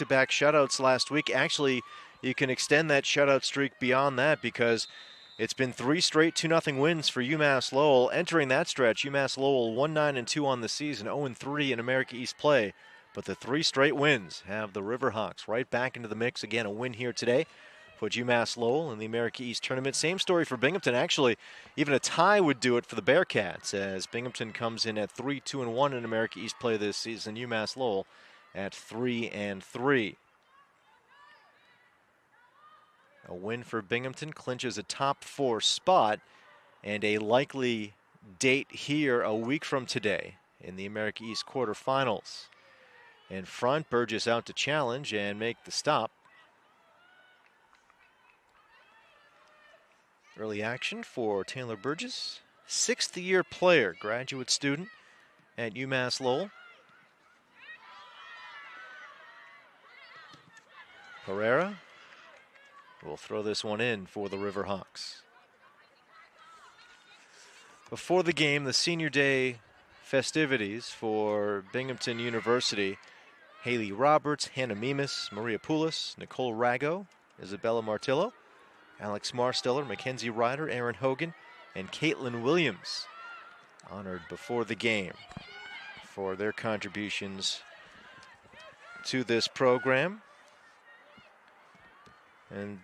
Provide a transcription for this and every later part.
back-to-back shutouts last week. Actually, you can extend that shutout streak beyond that because it's been 3 straight 2-0 wins for UMass Lowell. Entering that stretch, UMass Lowell 1-9-2 on the season, 0-3 in America East play. But the 3 straight wins have the Riverhawks right back into the mix. Again, a win here today put UMass Lowell in the America East tournament. Same story for Binghamton. Actually, even a tie would do it for the Bearcats as Binghamton comes in at 3-2-1 in America East play this season. UMass Lowell at 3-3. A win for Binghamton clinches a top 4 spot and a likely date here a week from today in the America East quarterfinals. In front, Burgess out to challenge and make the stop. Early action for Taylor Burgess, 6th-year player, graduate student at UMass Lowell. Pereira will throw this one in for the Riverhawks. Before the game, the Senior Day festivities for Binghamton University. Haley Roberts, Hannah Mimas, Maria Poulos, Nicole Rago, Isabella Martillo, Alex Marsteller, Mackenzie Ryder, Aaron Hogan, and Caitlin Williams honored before the game for their contributions to this program. And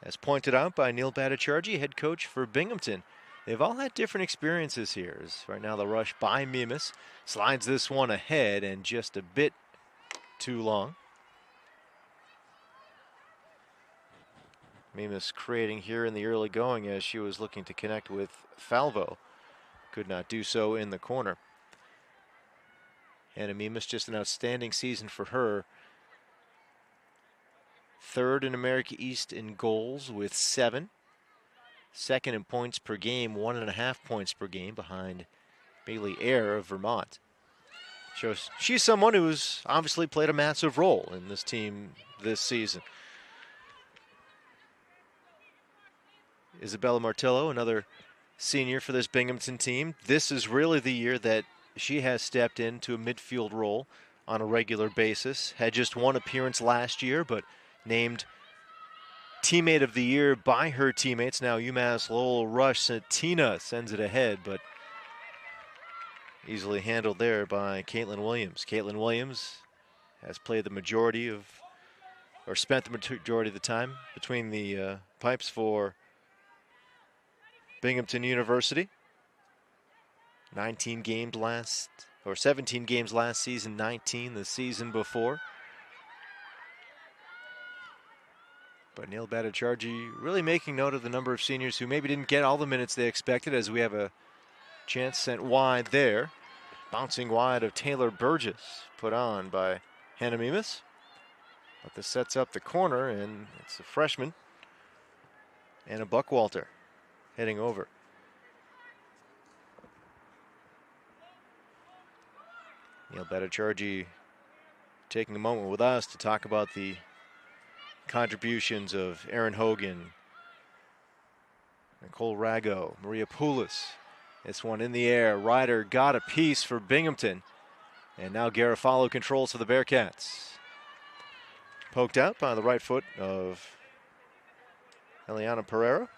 as pointed out by Neil Bhattacharjee, head coach for Binghamton, they've all had different experiences here. As right now the rush by Mimas slides this one ahead and just a bit too long. Mimas creating here in the early going as she was looking to connect with Falvo. Could not do so in the corner. Hannah Mimas, just an outstanding season for her. 3rd in America East in goals with 7. 2nd in points per game, 1.5 points per game behind Bailey Eyre of Vermont. Shows she's someone who's obviously played a massive role in this team this season. Isabella Martillo, another senior for this Binghamton team. This is really the year that she has stepped into a midfield role on a regular basis. Had just 1 appearance last year, but named Teammate of the Year by her teammates. Now UMass Lowell rush Tina sends it ahead, but easily handled there by Caitlin Williams. Caitlin Williams has played the majority of, or spent the majority of the time between the pipes for Binghamton University. 17 games last season, 19 the season before. But Neil Bhattacharjee really making note of the number of seniors who maybe didn't get all the minutes they expected, as we have a chance sent wide there. Bouncing wide of Taylor Burgess, put on by Hannah Mimas. But this sets up the corner, and it's a freshman, Anna Buckwalter, heading over. Neil Bhattacharjee taking a moment with us to talk about the contributions of Aaron Hogan, Nicole Rago, Maria Poulos. This one in the air. Ryder got a piece for Binghamton. And now Garofalo controls for the Bearcats. Poked out by the right foot of Eliana Pereira.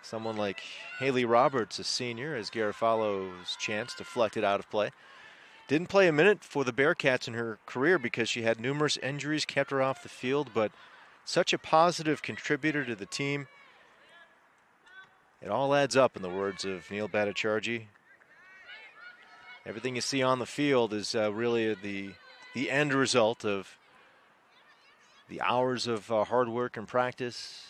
Someone like Haley Roberts, a senior, as Garofalo's chance deflected out of play. Didn't play a minute for the Bearcats in her career because she had numerous injuries, kept her off the field, but such a positive contributor to the team. It all adds up, in the words of Neil Bhattacharjee. Everything you see on the field is really the end result of the hours of hard work and practice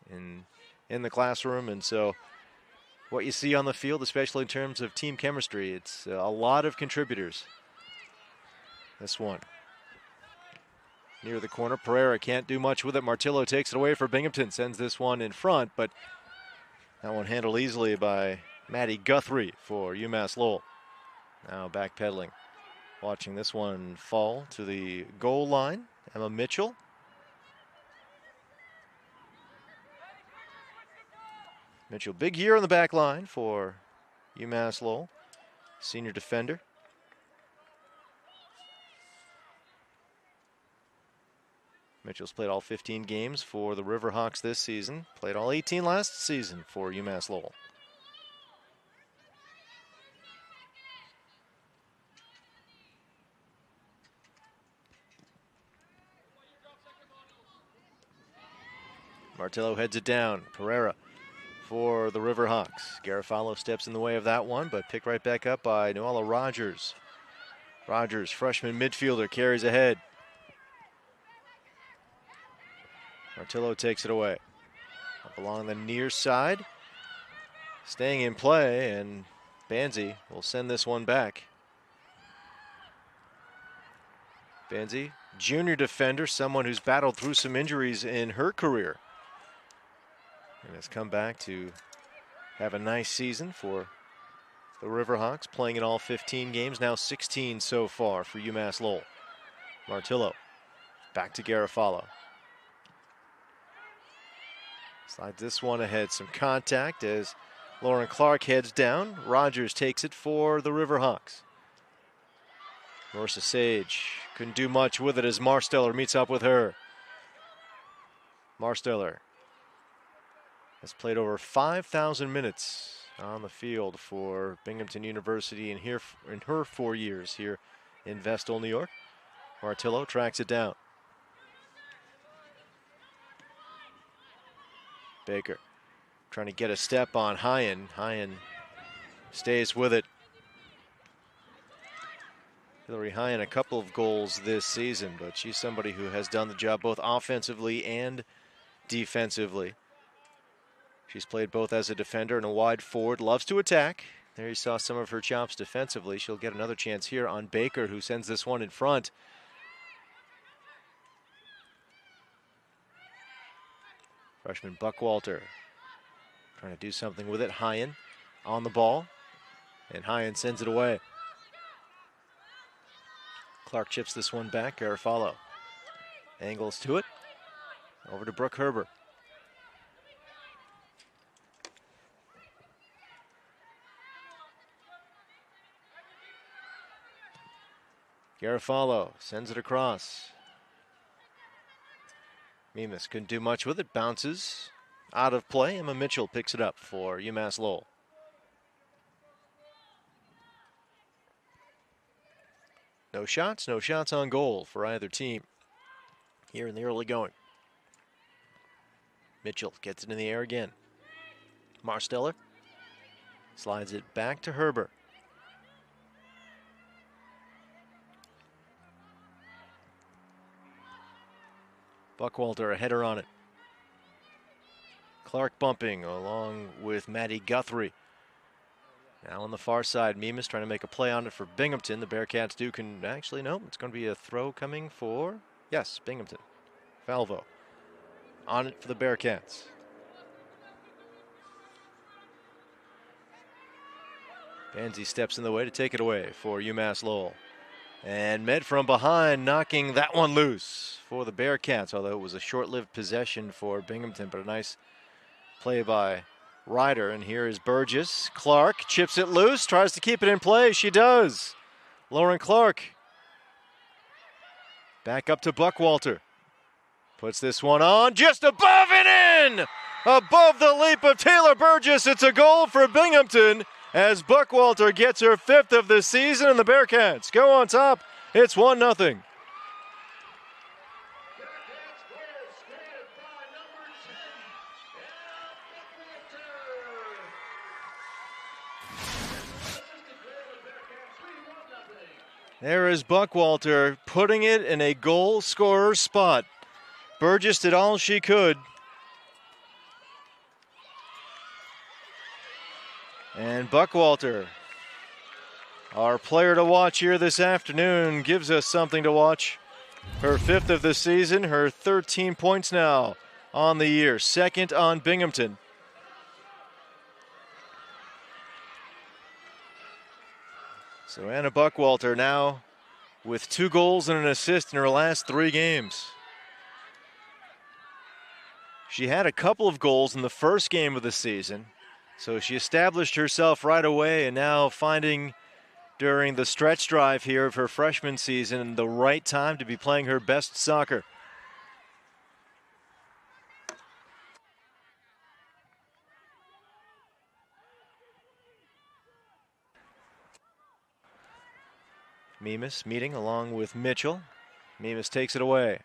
in the classroom. And so what you see on the field, especially in terms of team chemistry, it's a lot of contributors. This one near the corner. Pereira can't do much with it. Martillo takes it away for Binghamton, sends this one in front, but that one handled easily by Maddie Guthrie for UMass Lowell. Now backpedaling, watching this one fall to the goal line. Emma Mitchell. Mitchell, big year on the back line for UMass Lowell, senior defender. Mitchell's played all 15 games for the Riverhawks this season. Played all 18 last season for UMass Lowell. Martello heads it down. Pereira for the Riverhawks. Garofalo steps in the way of that one, but picked right back up by Noella Rogers. Rogers, freshman midfielder, carries ahead. Martillo takes it away. Up along the near side. Staying in play, and Banzi will send this one back. Banzi, junior defender, someone who's battled through some injuries in her career, and has come back to have a nice season for the Riverhawks, playing in all 15 games, now 16 so far for UMass Lowell. Martillo, back to Garofalo. Slides this one ahead, some contact as Lauren Clark heads down. Rogers takes it for the Riverhawks. Marissa Sage couldn't do much with it as Marsteller meets up with her. Marsteller has played over 5,000 minutes on the field for Binghamton University in her 4 years here in Vestal, New York. Martillo tracks it down. Baker trying to get a step on Hyen. Hyen stays with it. Hillary Hyen, a couple of goals this season, but she's somebody who has done the job both offensively and defensively. She's played both as a defender and a wide forward, loves to attack. There you saw some of her chops defensively. She'll get another chance here on Baker, who sends this one in front. Freshman Buckwalter trying to do something with it. Hyen on the ball, and Hyen sends it away. Clark chips this one back. Garofalo angles to it. Over to Brooke Herber. Garofalo sends it across. Mimas couldn't do much with it. Bounces out of play. Emma Mitchell picks it up for UMass Lowell. No shots on goal for either team here in the early going. Mitchell gets it in the air again. Marsteller slides it back to Herber. Buckwalter, a header on it. Clark bumping along with Maddie Guthrie. Now on the far side, Mimas trying to make a play on it for Binghamton. The Bearcats actually, no, it's going to be a throw coming for, yes, Binghamton. Falvo on it for the Bearcats. Banzi steps in the way to take it away for UMass Lowell. And met from behind, knocking that one loose for the Bearcats, although it was a short-lived possession for Binghamton, but a nice play by Ryder. And here is Burgess. Clark chips it loose, tries to keep it in play. She does. Lauren Clark. Back up to Buckwalter. Puts this one on, just above and in! Above the leap of Taylor Burgess, it's a goal for Binghamton, as Buckwalter gets her 5th of the season, and the Bearcats go on top. It's 1-0. There is Buckwalter putting it in a goal scorer spot. Burgess did all she could. And Buckwalter, our player to watch here this afternoon, gives us something to watch. Her 5th of the season, her 13 points now on the year, 2nd on Binghamton. So Anna Buckwalter now with 2 goals and an assist in her last 3 games. She had a couple of goals in the first game of the season. So she established herself right away, and now finding during the stretch drive here of her freshman season the right time to be playing her best soccer. Mimas meeting along with Mitchell. Mimas takes it away.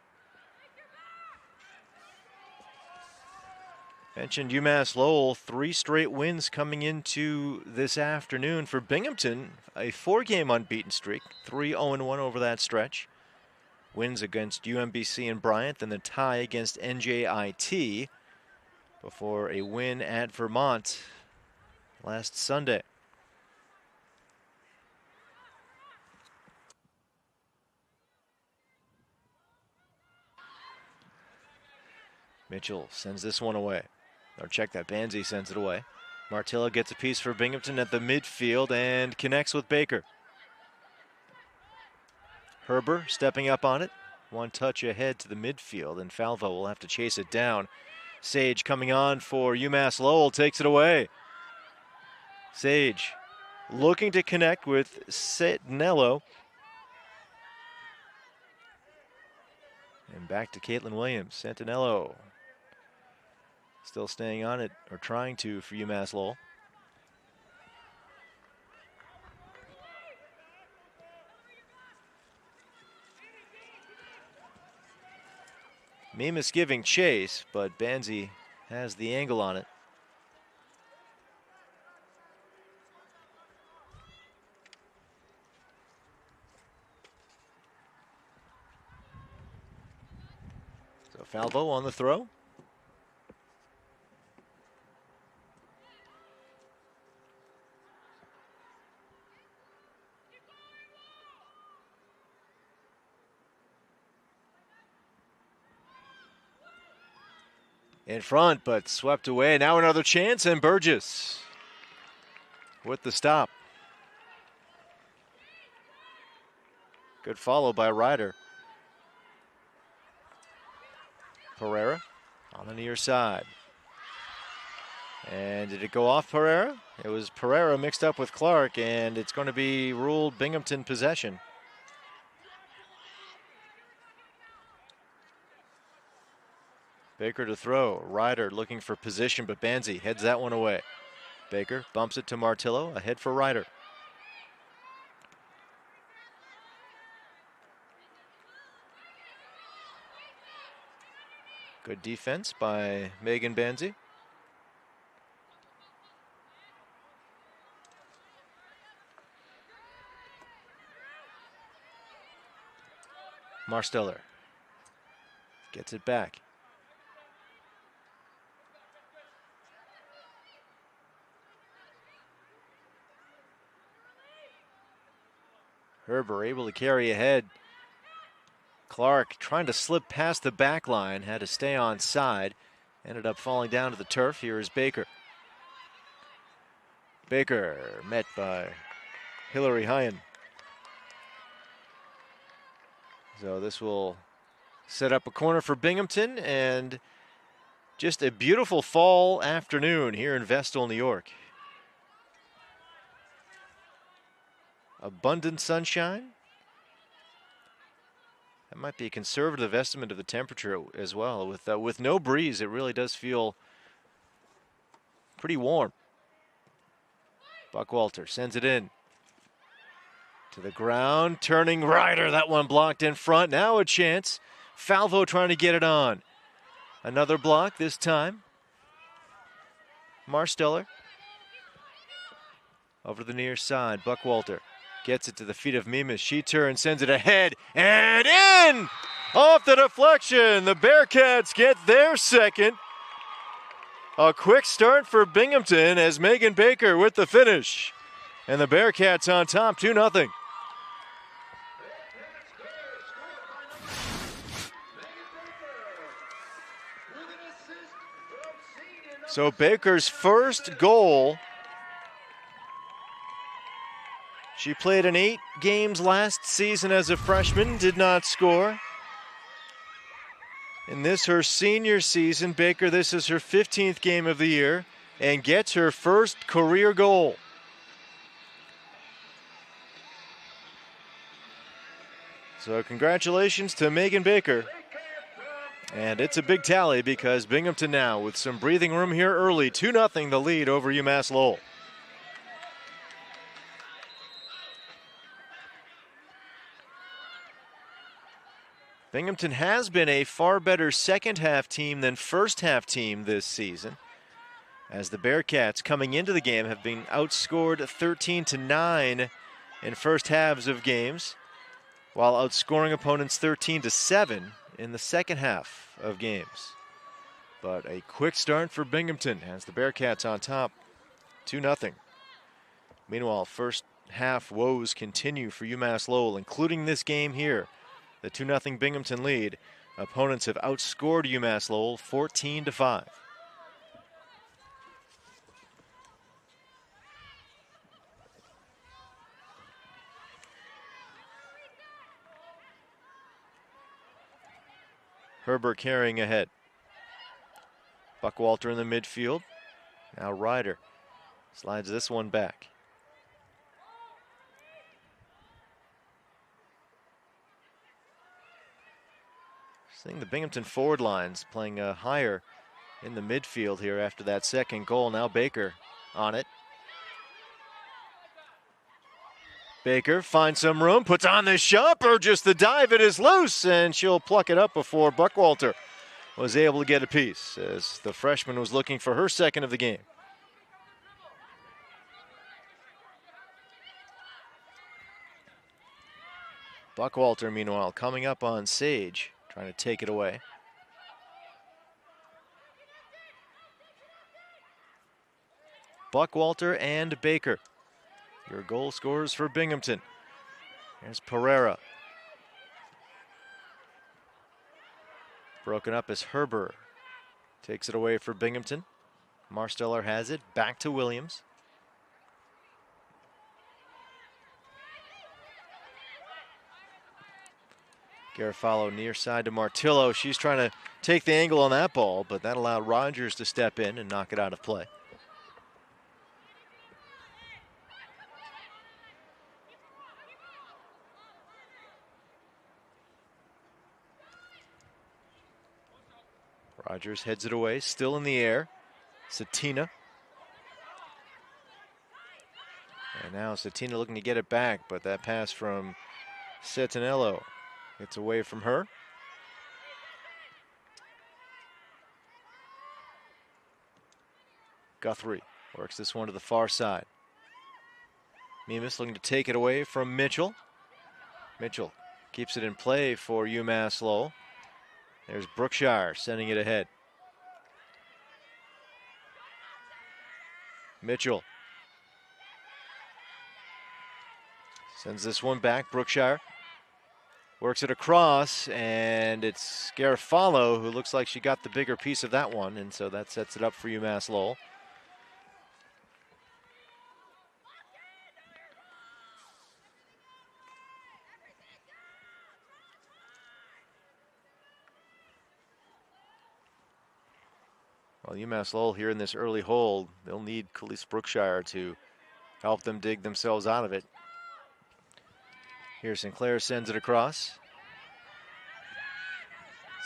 Mentioned UMass Lowell, 3 straight wins coming into this afternoon. For Binghamton, a 4-game unbeaten streak, 3-0-1 over that stretch. Wins against UMBC and Bryant, then the tie against NJIT before a win at Vermont last Sunday. Mitchell sends this one away. Or check that, Banzi sends it away. Martillo gets a piece for Binghamton at the midfield and connects with Baker. Herber stepping up on it. One touch ahead to the midfield, and Falvo will have to chase it down. Sage coming on for UMass Lowell, takes it away. Sage looking to connect with Sentinello. And back to Caitlin Williams. Sentinello still staying on it, or trying to, for UMass Lowell. Mimas giving chase, but Banzi has the angle on it. So Falvo on the throw. In front, but swept away. Now another chance, and Burgess with the stop. Good follow by Ryder. Pereira on the near side. And did it go off Pereira? It was Pereira mixed up with Clark, and it's going to be ruled Binghamton possession. Baker to throw. Ryder looking for position, but Banzi heads that one away. Baker bumps it to Martillo, ahead for Ryder. Good defense by Megan Banzi. Marsteller gets it back. Herber able to carry ahead. Clark trying to slip past the back line, had to stay on side. Ended up falling down to the turf. Here is Baker. Baker met by Hillary Hyen. So this will set up a corner for Binghamton, and just a beautiful fall afternoon here in Vestal, New York. Abundant sunshine. That might be a conservative estimate of the temperature as well. With no breeze, it really does feel pretty warm. Buckwalter sends it in to the ground, turning Ryder. That one blocked in front. Now a chance. Falvo trying to get it on. Another block this time. Marsteller over the near side. Buckwalter gets it to the feet of Mimas. She turns, sends it ahead, and in! Off the deflection. The Bearcats get their second. A quick start for Binghamton as Megan Baker with the finish. And the Bearcats on top, 2-0. So Baker's first goal. She played in 8 games last season as a freshman, did not score. In this, her senior season, Baker, this is her 15th game of the year. and gets her first career goal. So congratulations to Megan Baker. And it's a big tally because Binghamton now with some breathing room here early. 2-0 the lead over UMass Lowell. Binghamton has been a far better second half team than first half team this season, as the Bearcats coming into the game have been outscored 13-9 in first halves of games, while outscoring opponents 13-7 in the second half of games. But a quick start for Binghamton as the Bearcats on top, 2-0. Meanwhile, first half woes continue for UMass Lowell, including this game here. The 2-0 Binghamton lead. Opponents have outscored UMass Lowell 14-5. Herbert carrying ahead. Buckwalter in the midfield. Now Ryder slides this one back. Seeing the Binghamton forward lines playing higher in the midfield here after that second goal. Now Baker on it. Baker finds some room, puts on the shot, or just the dive, it is loose, and she'll pluck it up before Buckwalter was able to get a piece as the freshman was looking for her second of the game. Buckwalter, meanwhile, coming up on Sage, trying to take it away. Buckwalter and Baker, your goal scorers for Binghamton. Here's Pereira. Broken up as Herbert takes it away for Binghamton. Marsteller has it, back to Williams. Garofalo near side to Martillo. She's trying to take the angle on that ball, but that allowed Rogers to step in and knock it out of play. Rogers heads it away, still in the air. Satina. And now Satina looking to get it back, but that pass from Setinello gets away from her. Guthrie works this one to the far side. Mimas looking to take it away from Mitchell. Mitchell keeps it in play for UMass Lowell. There's Brookshire sending it ahead. Mitchell sends this one back. Brookshire works it across, and it's Garofalo who looks like she got the bigger piece of that one, and so that sets it up for UMass Lowell. Well, UMass Lowell here in this early hold, they'll need Khalees Brookshire to help them dig themselves out of it. Here Sinclair sends it across.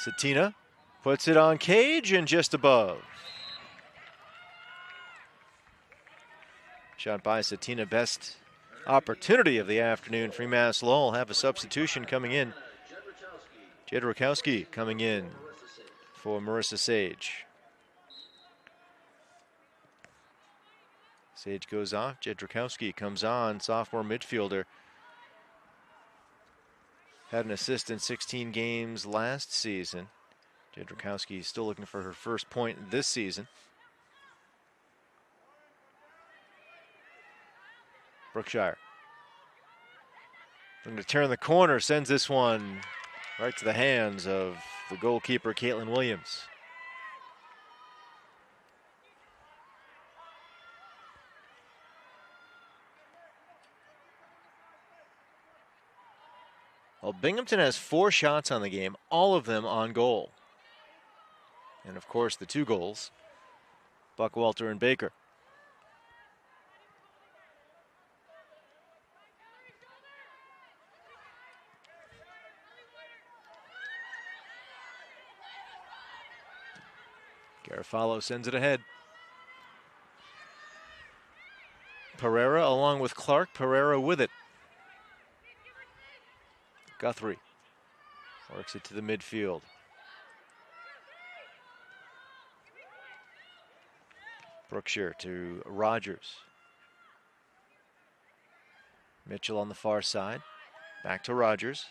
Satina puts it on Cage and just above. Shot by Satina, best opportunity of the afternoon for UMass Lowell. Have a substitution coming in. Jedrzejkowski coming in for Marissa Sage. Sage goes off, Jedrzejkowski comes on, sophomore midfielder. Had an assist in 16 games last season. Jedrzejkowski still looking for her first point this season. Brookshire looking to turn the corner, sends this one right to the hands of the goalkeeper, Caitlin Williams. Well, Binghamton has 4 shots on the game, all of them on goal. And of course, the 2 goals Buckwalter and Baker. Garofalo sends it ahead. Pereira along with Clark. Pereira with it. Guthrie works it to the midfield. Brookshire to Rogers. Mitchell on the far side. Back to Rogers.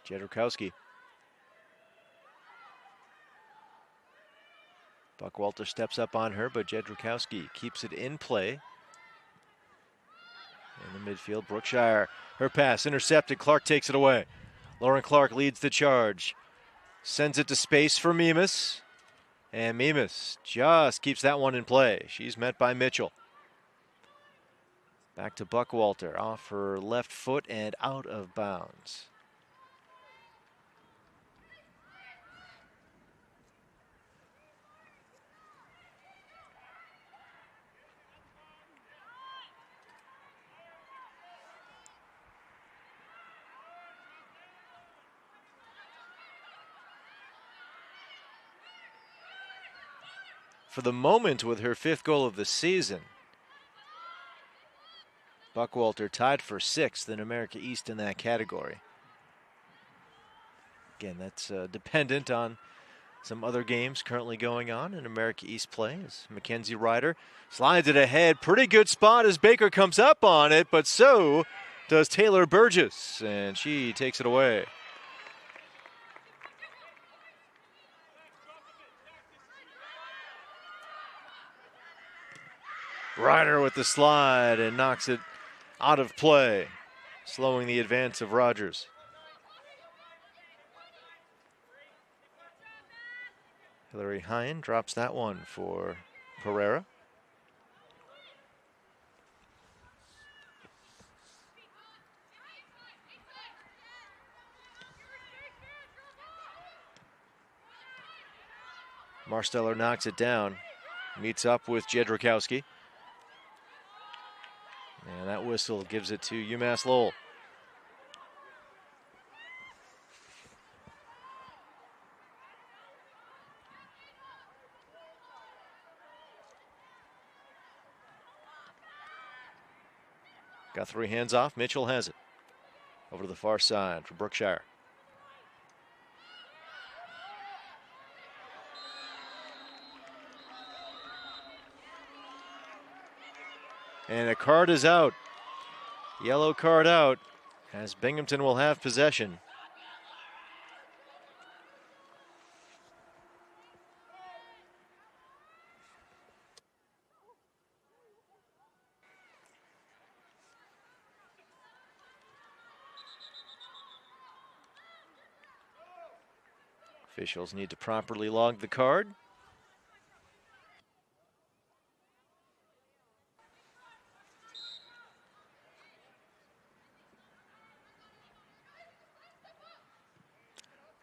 Jedrzejkowski. Buckwalter steps up on her, but Jedrzejkowski keeps it in play. In the midfield, Brookshire. Her pass intercepted. Clark takes it away. Lauren Clark leads the charge. Sends it to space for Mimas. And Mimas just keeps that one in play. She's met by Mitchell. Back to Buckwalter. Off her left foot and out of bounds. For the moment, with her 5th goal of the season, Buckwalter tied for 6th in America East in that category. Again, that's dependent on some other games currently going on in America East play. As Mackenzie Ryder slides it ahead. Pretty good spot as Baker comes up on it, but so does Taylor Burgess, and she takes it away. Ryder with the slide and knocks it out of play, slowing the advance of Rogers. Hillary Hine drops that one for Pereira. Marsteller knocks it down, meets up with Jedrzejkowski. And that whistle gives it to UMass Lowell. Guthrie hands off. Mitchell has it. Over to the far side for Brookshire. And a card is out. Yellow card out as Binghamton will have possession. Officials need to properly log the card.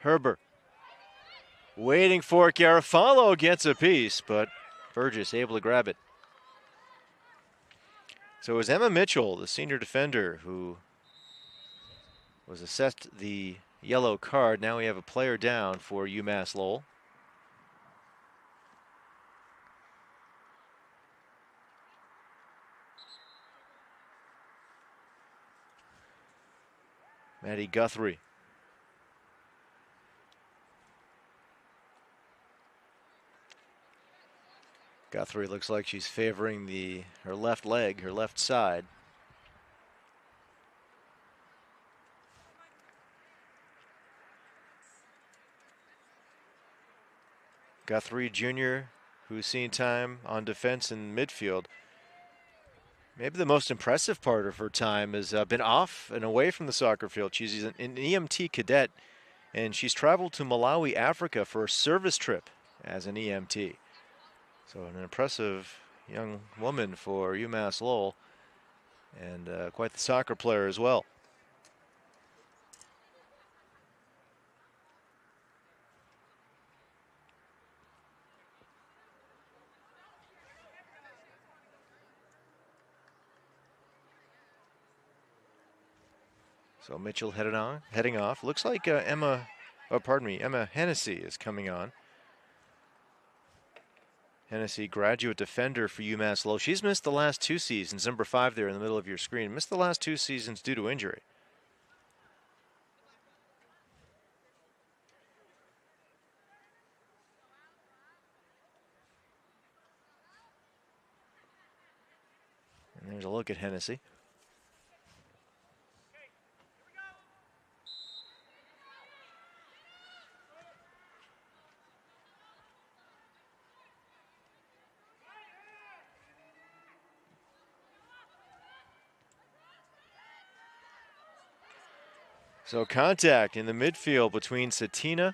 Herber waiting for it. Garofalo gets a piece, but Burgess able to grab it. So it was Emma Mitchell, the senior defender, who was assessed the yellow card. Now we have a player down for UMass Lowell. Maddie Guthrie. Guthrie looks like she's favoring her left leg, her left side. Guthrie Jr., who's seen time on defense and midfield. Maybe the most impressive part of her time has been off and away from the soccer field. She's an EMT cadet, and she's traveled to Malawi, Africa for a service trip as an EMT. So an impressive young woman for UMass Lowell, and quite the soccer player as well. So Mitchell heading off. Looks like Emma Hennessy is coming on. Hennessy, graduate defender for UMass Lowell. She's missed the last 2 seasons. Number 5 there in the middle of your screen. Missed the last 2 seasons due to injury. And there's a look at Hennessy. So contact in the midfield between Satina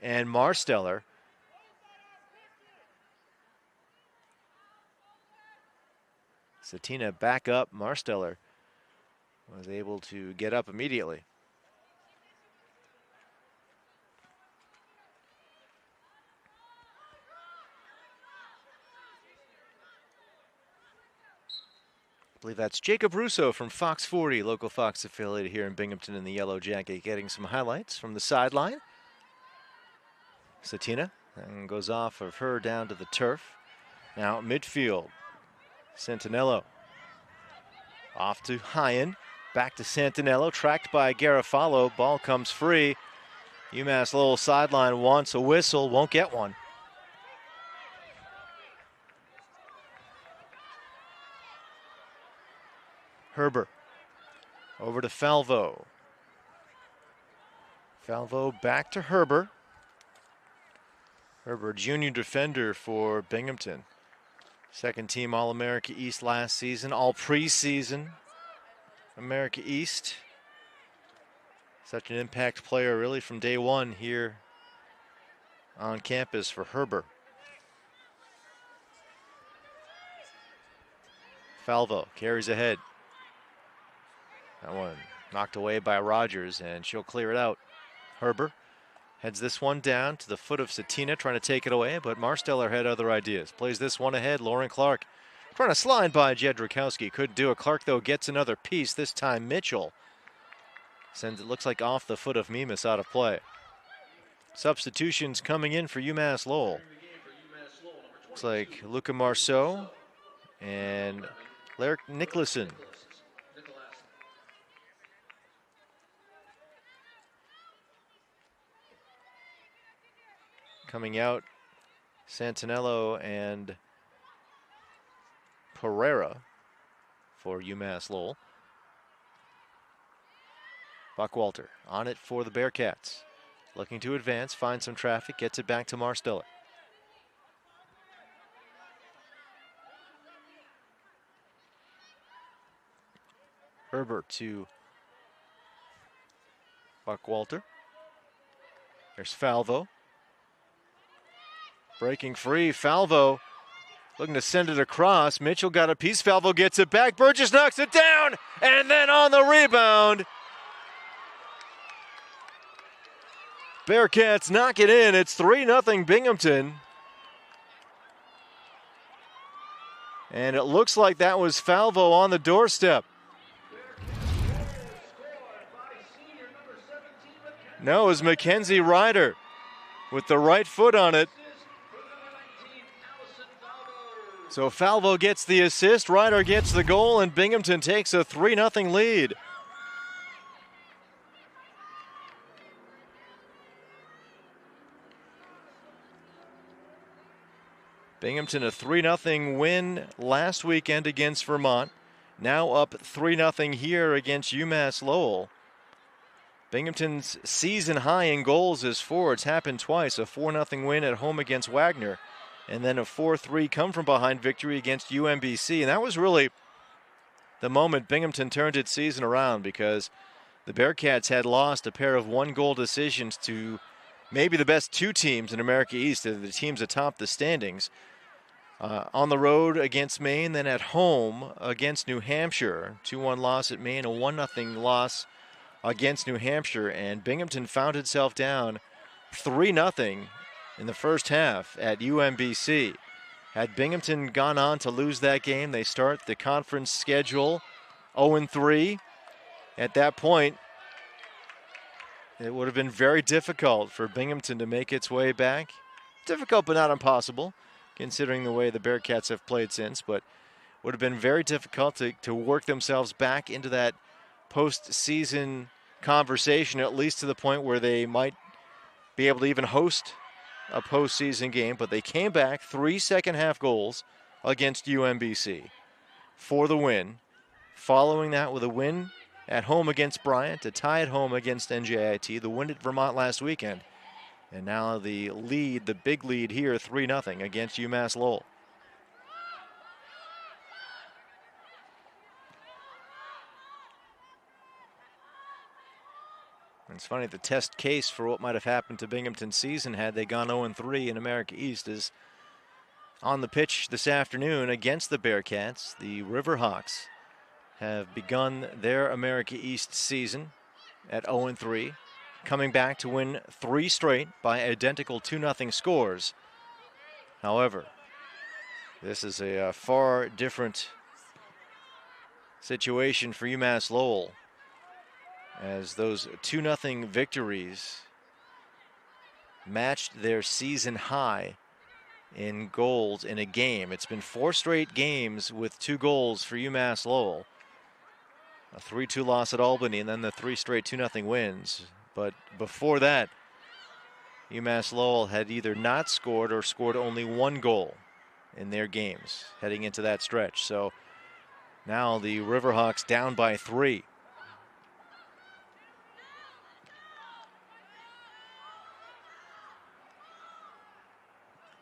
and Marsteller. Satina back up. Marsteller was able to get up immediately. I believe that's Jacob Russo from Fox 40, local Fox affiliate here in Binghamton in the yellow jacket, getting some highlights from the sideline. Satina and goes off of her down to the turf. Now midfield, Santinello off to Hyen, back to Santinello, tracked by Garofalo. Ball comes free. UMass Lowell sideline wants a whistle, won't get one. Herber over to Falvo. Falvo back to Herber. Herber, junior defender for Binghamton. Second team All-America East last season, all preseason America East. Such an impact player really from day one here on campus for Herber. Falvo carries ahead. That one knocked away by Rogers, and she'll clear it out. Herber heads this one down to the foot of Satina, trying to take it away, but Marsteller had other ideas. Plays this one ahead. Lauren Clark trying to slide by Jedrzejkowski. Couldn't do it. Clark, though, gets another piece. This time Mitchell sends it, looks like, off the foot of Mimas, out of play. Substitutions coming in for UMass Lowell. Looks like Luca Marceau and Larry Nicholson. Coming out, Santinello and Pereira for UMass Lowell. Buckwalter on it for the Bearcats. Looking to advance, find some traffic, gets it back to Marsteller. Herbert to Buckwalter. There's Falvo. Breaking free, Falvo looking to send it across. Mitchell got a piece, Falvo gets it back. Burgess knocks it down, and then on the rebound, Bearcats knock it in. It's 3-0 Binghamton. And it looks like that was Falvo on the doorstep. No, it was Mackenzie Ryder with the right foot on it. So Falvo gets the assist, Ryder gets the goal, and Binghamton takes a 3-0 lead. Binghamton a 3-0 win last weekend against Vermont. Now up 3-0 here against UMass Lowell. Binghamton's season high in goals is 4. It's happened twice, a 4-0 win at home against Wagner, and then a 4-3 come-from-behind victory against UMBC. And that was really the moment Binghamton turned its season around, because the Bearcats had lost a pair of 1-goal decisions to maybe the best 2 teams in America East, the teams atop the standings. On the road against Maine, then at home against New Hampshire. 2-1 loss at Maine, a 1-0 loss against New Hampshire. And Binghamton found itself down 3-0 in the first half at UMBC. Had Binghamton gone on to lose that game, they start the conference schedule 0-3. At that point, it would have been very difficult for Binghamton to make its way back. Difficult but not impossible, considering the way the Bearcats have played since, but would have been very difficult to work themselves back into that postseason conversation, at least to the point where they might be able to even host a postseason game. But they came back, 3 second-half goals against UMBC for the win. Following that with a win at home against Bryant, to tie at home against NJIT, the win at Vermont last weekend. And now the lead, the big lead here, 3-0 against UMass Lowell. And it's funny, the test case for what might have happened to Binghamton's season had they gone 0-3 in America East is on the pitch this afternoon against the Bearcats. The Riverhawks have begun their America East season at 0-3, coming back to win 3 straight by identical 2-0 scores. However, this is a far different situation for UMass Lowell, as those 2-0 victories matched their season high in goals in a game. It's been 4 straight games with 2 goals for UMass Lowell. A 3-2 loss at Albany, and then the 3 straight 2-0 wins. But before that, UMass Lowell had either not scored or scored only 1 goal in their games heading into that stretch. So now the Riverhawks down by 3.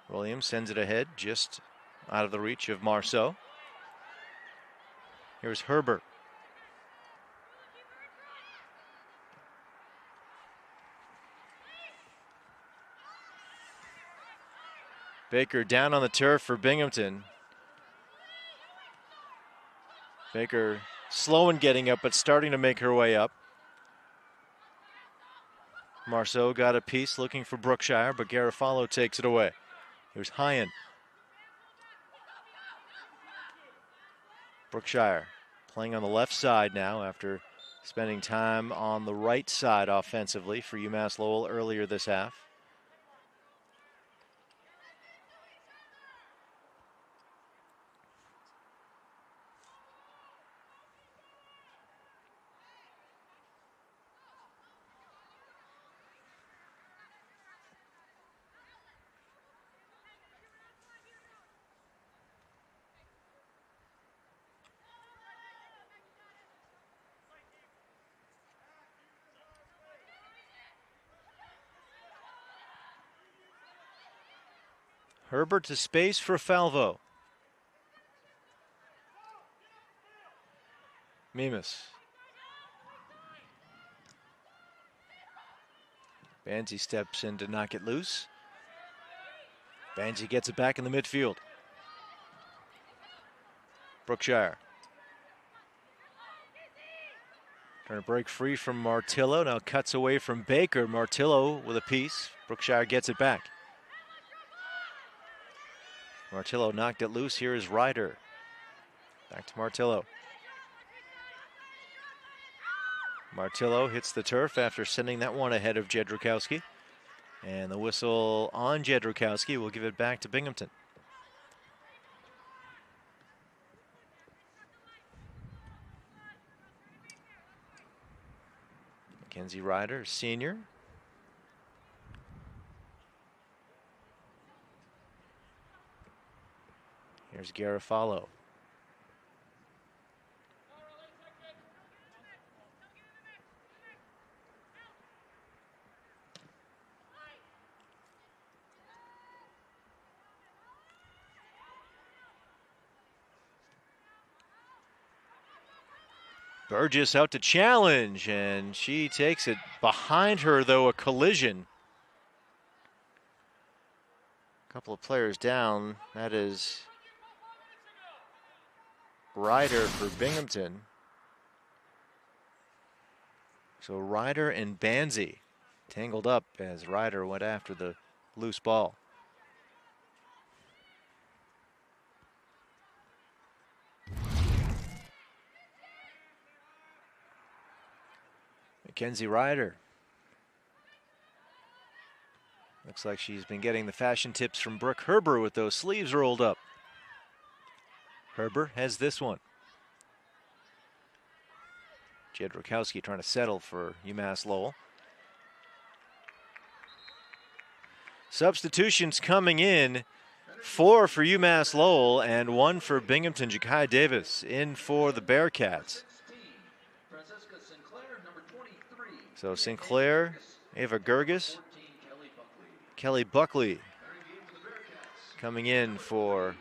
Williams sends it ahead, just out of the reach of Marceau. Here's Herbert. Baker down on the turf for Binghamton. Baker slow in getting up, but starting to make her way up. Marceau got a piece looking for Brookshire, but Garofalo takes it away. Here's Hyen. Brookshire playing on the left side now after spending time on the right side offensively for UMass Lowell earlier this half. Herbert to space for Falvo. Mimas. Banzi steps in to knock it loose. Banzi gets it back in the midfield. Brookshire. Trying to break free from Martillo. Now cuts away from Baker. Martillo with a piece. Brookshire gets it back. Martillo knocked it loose. Here is Ryder. Back to Martillo. Martillo hits the turf after sending that one ahead of Jedrzejkowski. And the whistle on Jedrzejkowski will give it back to Binghamton. Mackenzie Ryder, senior. Here's Garofalo. Burgess out to challenge, and she takes it behind her, though, a collision. couple of players down. That is Ryder for Binghamton. So Ryder and Banzi tangled up as Ryder went after the loose ball. Mackenzie Ryder. Looks like she's been getting the fashion tips from Brooke Herber with those sleeves rolled up. Herber has this one. Jed Rakowski trying to settle for UMass Lowell. Substitutions coming in. 4 for UMass Lowell and 1 for Binghamton. Ja'Kai Davis in for the Bearcats. So Sinclair, Ava Gerges, Kelly Buckley coming in for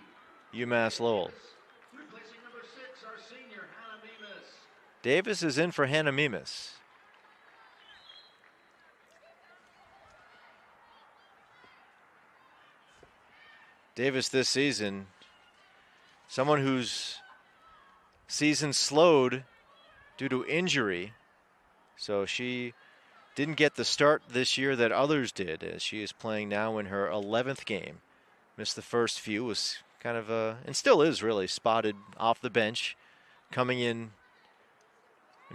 UMass Lowell. Davis is in for Hannah Mimas. Davis this season, someone whose season slowed due to injury. So she didn't get the start this year that others did, as she is playing now in her 11th game. Missed the first few, was kind of, and still is really, spotted off the bench, coming in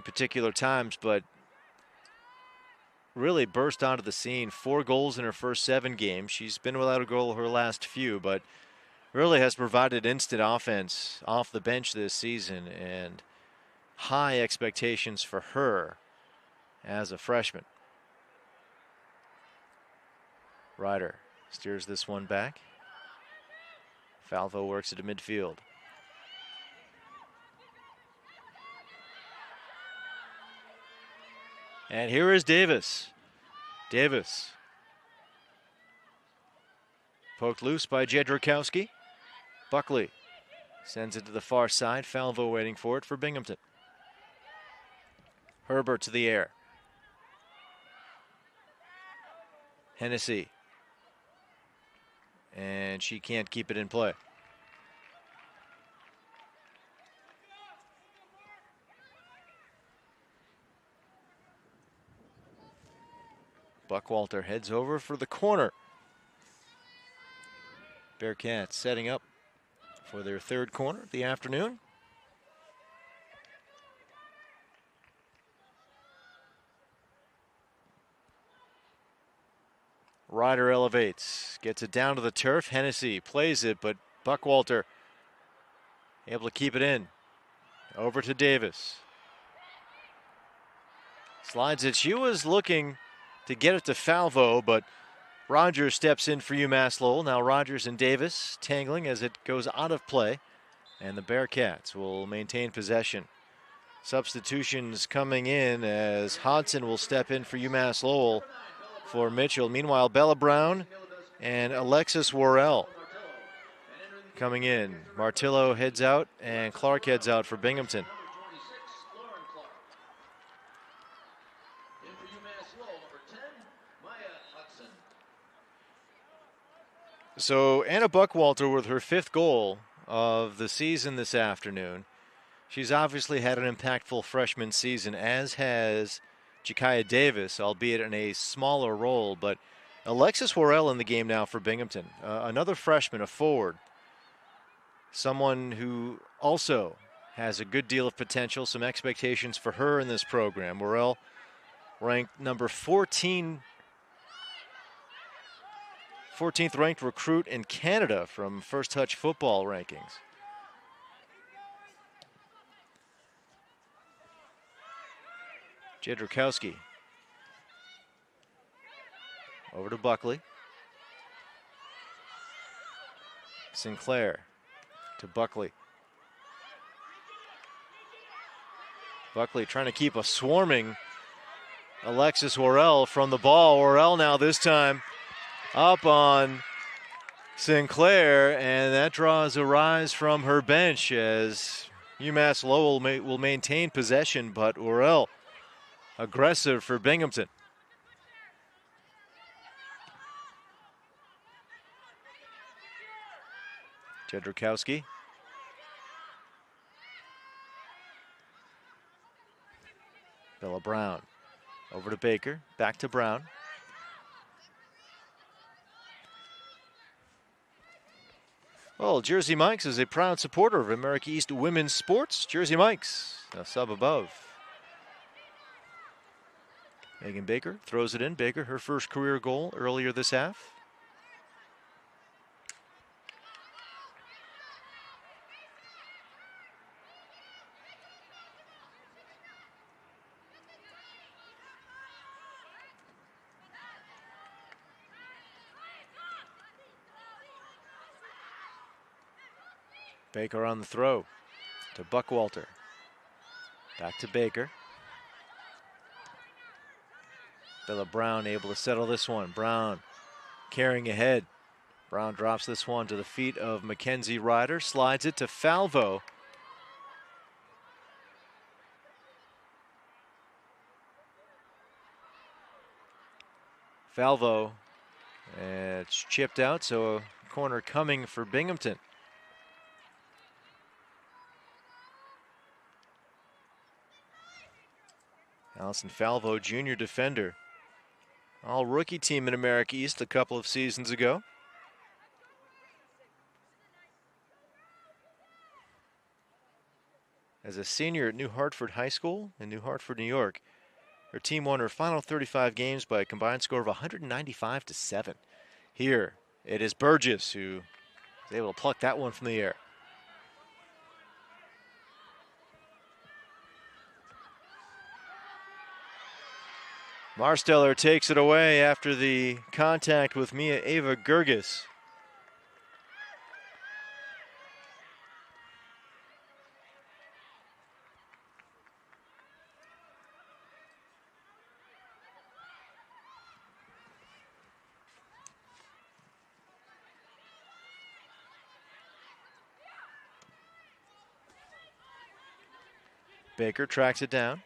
particular times, but really burst onto the scene. 4 goals in her first 7 games. She's been without a goal her last few, but really has provided instant offense off the bench this season, and high expectations for her as a freshman. Ryder steers this one back. Falvo works it to midfield. And here is Davis. Davis. Poked loose by Jed Rakowski. Buckley sends it to the far side. Falvo waiting for it for Binghamton. Herbert to the air. Hennessy. And she can't keep it in play. Buckwalter heads over for the corner. Bearcats setting up for their 3rd corner of the afternoon. Ryder elevates, gets it down to the turf. Hennessy plays it, but Buckwalter able to keep it in. Over to Davis. Slides it. She was looking to get it to Falvo, but Rogers steps in for UMass Lowell. Now Rogers and Davis tangling as it goes out of play, and the Bearcats will maintain possession. Substitutions coming in as Hodson will step in for UMass Lowell for Mitchell. Meanwhile, Bella Brown and Alexis Worrell coming in. Martillo heads out and Clark heads out for Binghamton. So Anna Buckwalter with her 5th goal of the season this afternoon. She's obviously had an impactful freshman season, as has Ja'Kai Davis, albeit in a smaller role. But Alexis Worrell in the game now for Binghamton. Another freshman, a forward. Someone who also has a good deal of potential, some expectations for her in this program. Worrell ranked number 14 14th ranked recruit in Canada from First Touch Football rankings. Jed Rakowski. Over to Buckley. Sinclair to Buckley. Buckley trying to keep a swarming Alexis Worrell from the ball. Worrell now this time up on Sinclair, and that draws a rise from her bench as UMass Lowell will maintain possession, but Worrell aggressive for Binghamton. Jedrzejkowski. Bella Brown. Over to Baker. Back to Brown. Well, Jersey Mike's is a proud supporter of America East women's sports. Jersey Mike's, a sub above. Megan Baker throws it in. Baker, her first career goal earlier this half. Baker on the throw to Buckwalter. Back to Baker. Bella Brown able to settle this one. Brown carrying ahead. Brown drops this one to the feet of Mackenzie Ryder. Slides it to Falvo. Falvo. It's chipped out, so a corner coming for Binghamton. Allison Falvo, junior defender. All rookie team in America East a couple of seasons ago. As a senior at New Hartford High School in New Hartford, New York, her team won her final 35 games by a combined score of 195-7. Here, it is Burgess who is able to pluck that one from the air. Marsteller takes it away after the contact with Ava Gerges. Baker tracks it down.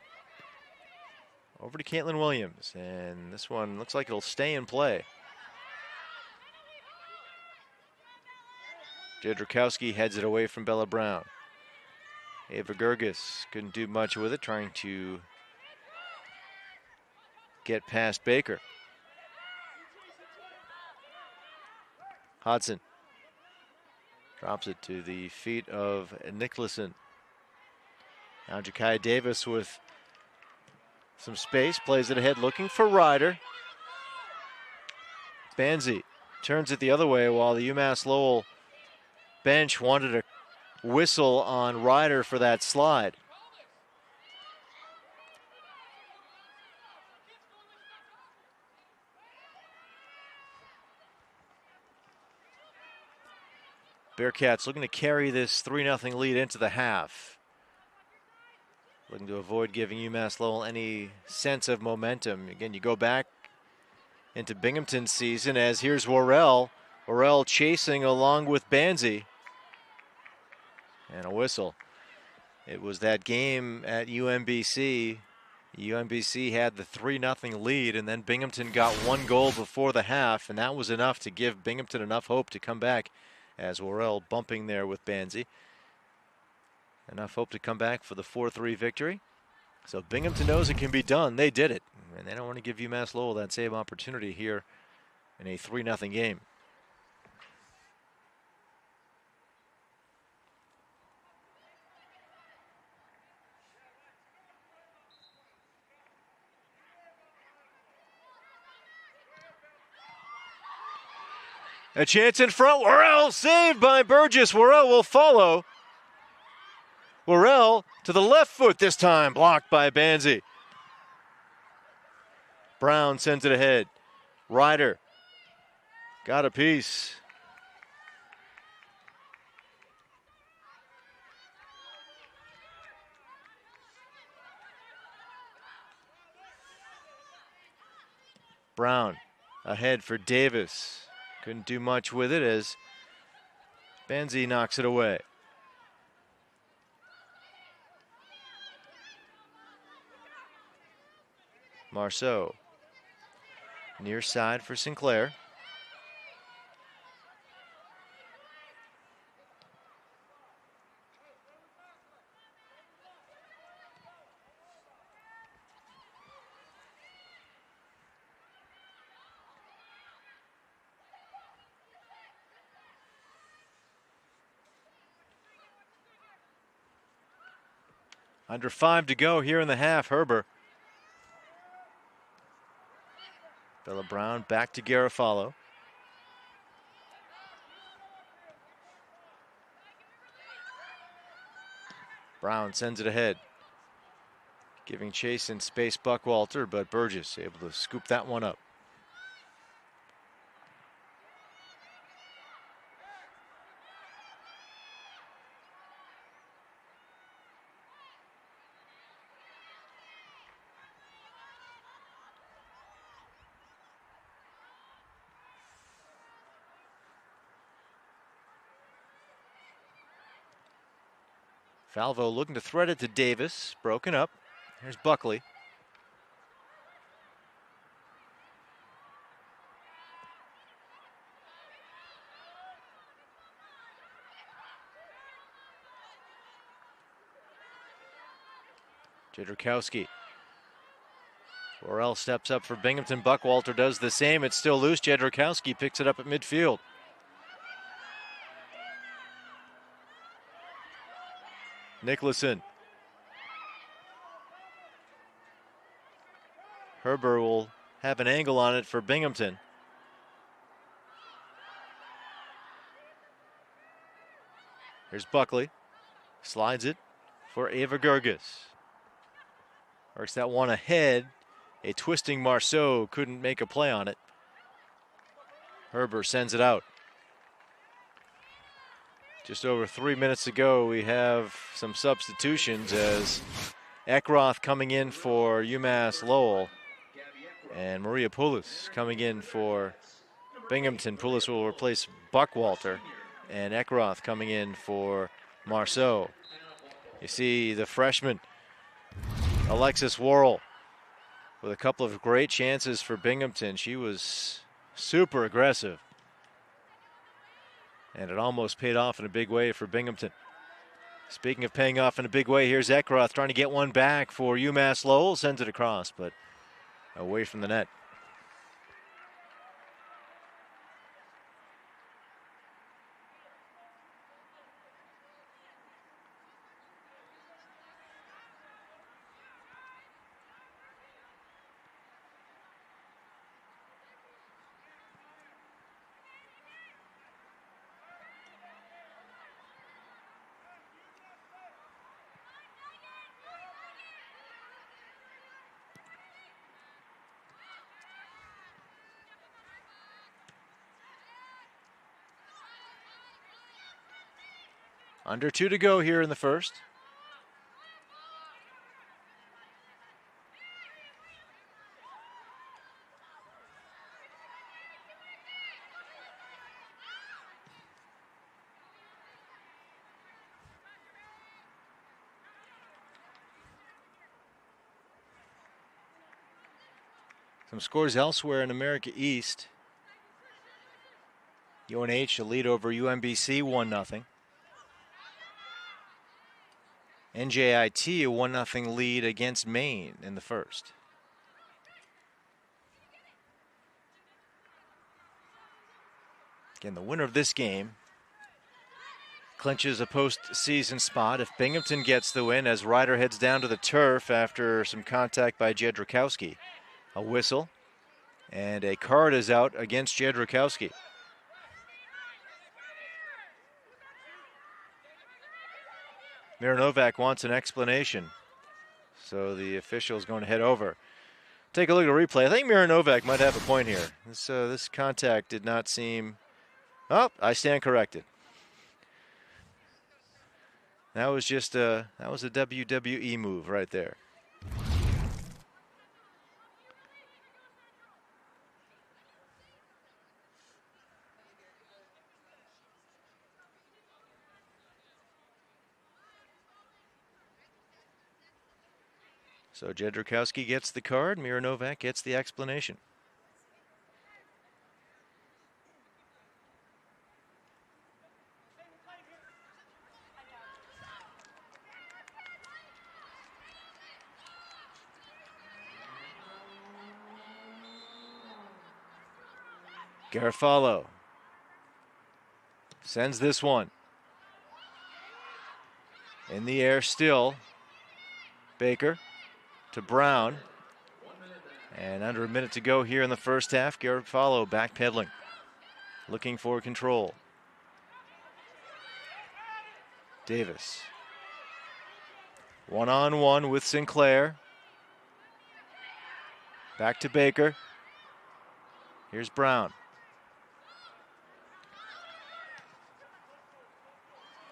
Over to Caitlin Williams, and this one looks like it'll stay in play. Jedrzejkowski heads it away from Bella Brown. Ava Gerges couldn't do much with it, trying to get past Baker. Hodson drops it to the feet of Nicholson. Now Ja'Kai Davis with some space, plays it ahead, looking for Ryder. Banzi turns it the other way while the UMass Lowell bench wanted a whistle on Ryder for that slide. Bearcats looking to carry this 3-0 lead into the half. Looking to avoid giving UMass Lowell any sense of momentum. Again, you go back into Binghamton's season as here's Worrell. Worrell chasing along with Banzi. And a whistle. It was that game at UMBC. UMBC had the 3-0 lead, and then Binghamton got one goal before the half, and that was enough to give Binghamton enough hope to come back as Worrell bumping there with Banzi. Enough hope to come back for the 4-3 victory. So Binghamton knows it can be done. They did it. And they don't want to give UMass Lowell that same opportunity here in a 3-0 game. A chance in front. Worrell saved by Burgess. Worrell will follow. Worrell to the left foot this time, blocked by Banzi. Brown sends it ahead. Ryder got a piece. Brown ahead for Davis. Couldn't do much with it as Banzi knocks it away. Marceau. Near side for Sinclair. Under 5 to go here in the half. Herber. Bella Brown back to Garofalo. Brown sends it ahead. Giving chase in space Buckwalter, but Burgess able to scoop that one up. Falvo looking to thread it to Davis. Broken up. Here's Buckley. Jedrzejkowski. Worrell steps up for Binghamton. Buckwalter does the same. It's still loose. Jedrzejkowski picks it up at midfield. Nicholson. Herber will have an angle on it for Binghamton. Here's Buckley. Slides it for Ava Gerges. Works that one ahead. A twisting Marceau couldn't make a play on it. Herber sends it out. Just over 3 minutes ago, we have some substitutions as Eckroth coming in for UMass Lowell and Maria Poulos coming in for Binghamton. Poulos will replace Buckwalter and Eckroth coming in for Marceau. You see the freshman, Alexis Worrell, with a couple of great chances for Binghamton. She was super aggressive. And it almost paid off in a big way for Binghamton. Speaking of paying off in a big way, here's Eckroth trying to get one back for UMass Lowell. Sends it across, but away from the net. Under 2 to go here in the first. Some scores elsewhere in America East. UNH a lead over UMBC 1-0. NJIT a 1-0 lead against Maine in the first. Again, the winner of this game clinches a postseason spot if Binghamton gets the win as Ryder heads down to the turf after some contact by Jedrzejkowski. A whistle and a card is out against Jedrzejkowski. Miranovac wants an explanation, so the official is going to head over. Take a look at the replay. I think Miranovac might have a point here. This contact did not seem... Oh, I stand corrected. That was just a WWE move right there. So Jedrzejkowski gets the card, Miranovac gets the explanation. Garofalo sends this one. In the air still. Baker to Brown. And under a minute to go here in the first half. Garofalo backpedaling, looking for control. Davis. One-on-one with Sinclair. Back to Baker. Here's Brown.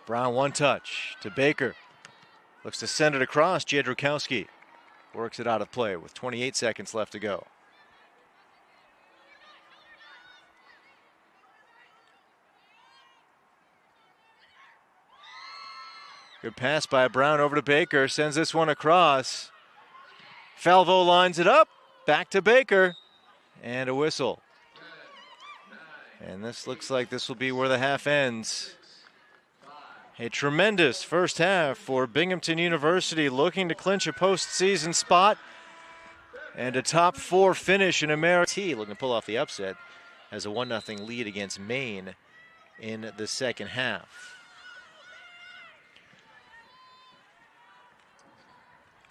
Brown one touch to Baker. Looks to send it across. Jędrukowski works it out of play with 28 seconds left to go. Good pass by Brown over to Baker. Sends this one across. Falvo lines it up. Back to Baker. And a whistle. And this looks like this will be where the half ends. A tremendous first half for Binghamton University, looking to clinch a postseason spot and a top 4 finish in America. Looking to pull off the upset as a 1-0 lead against Maine in the second half.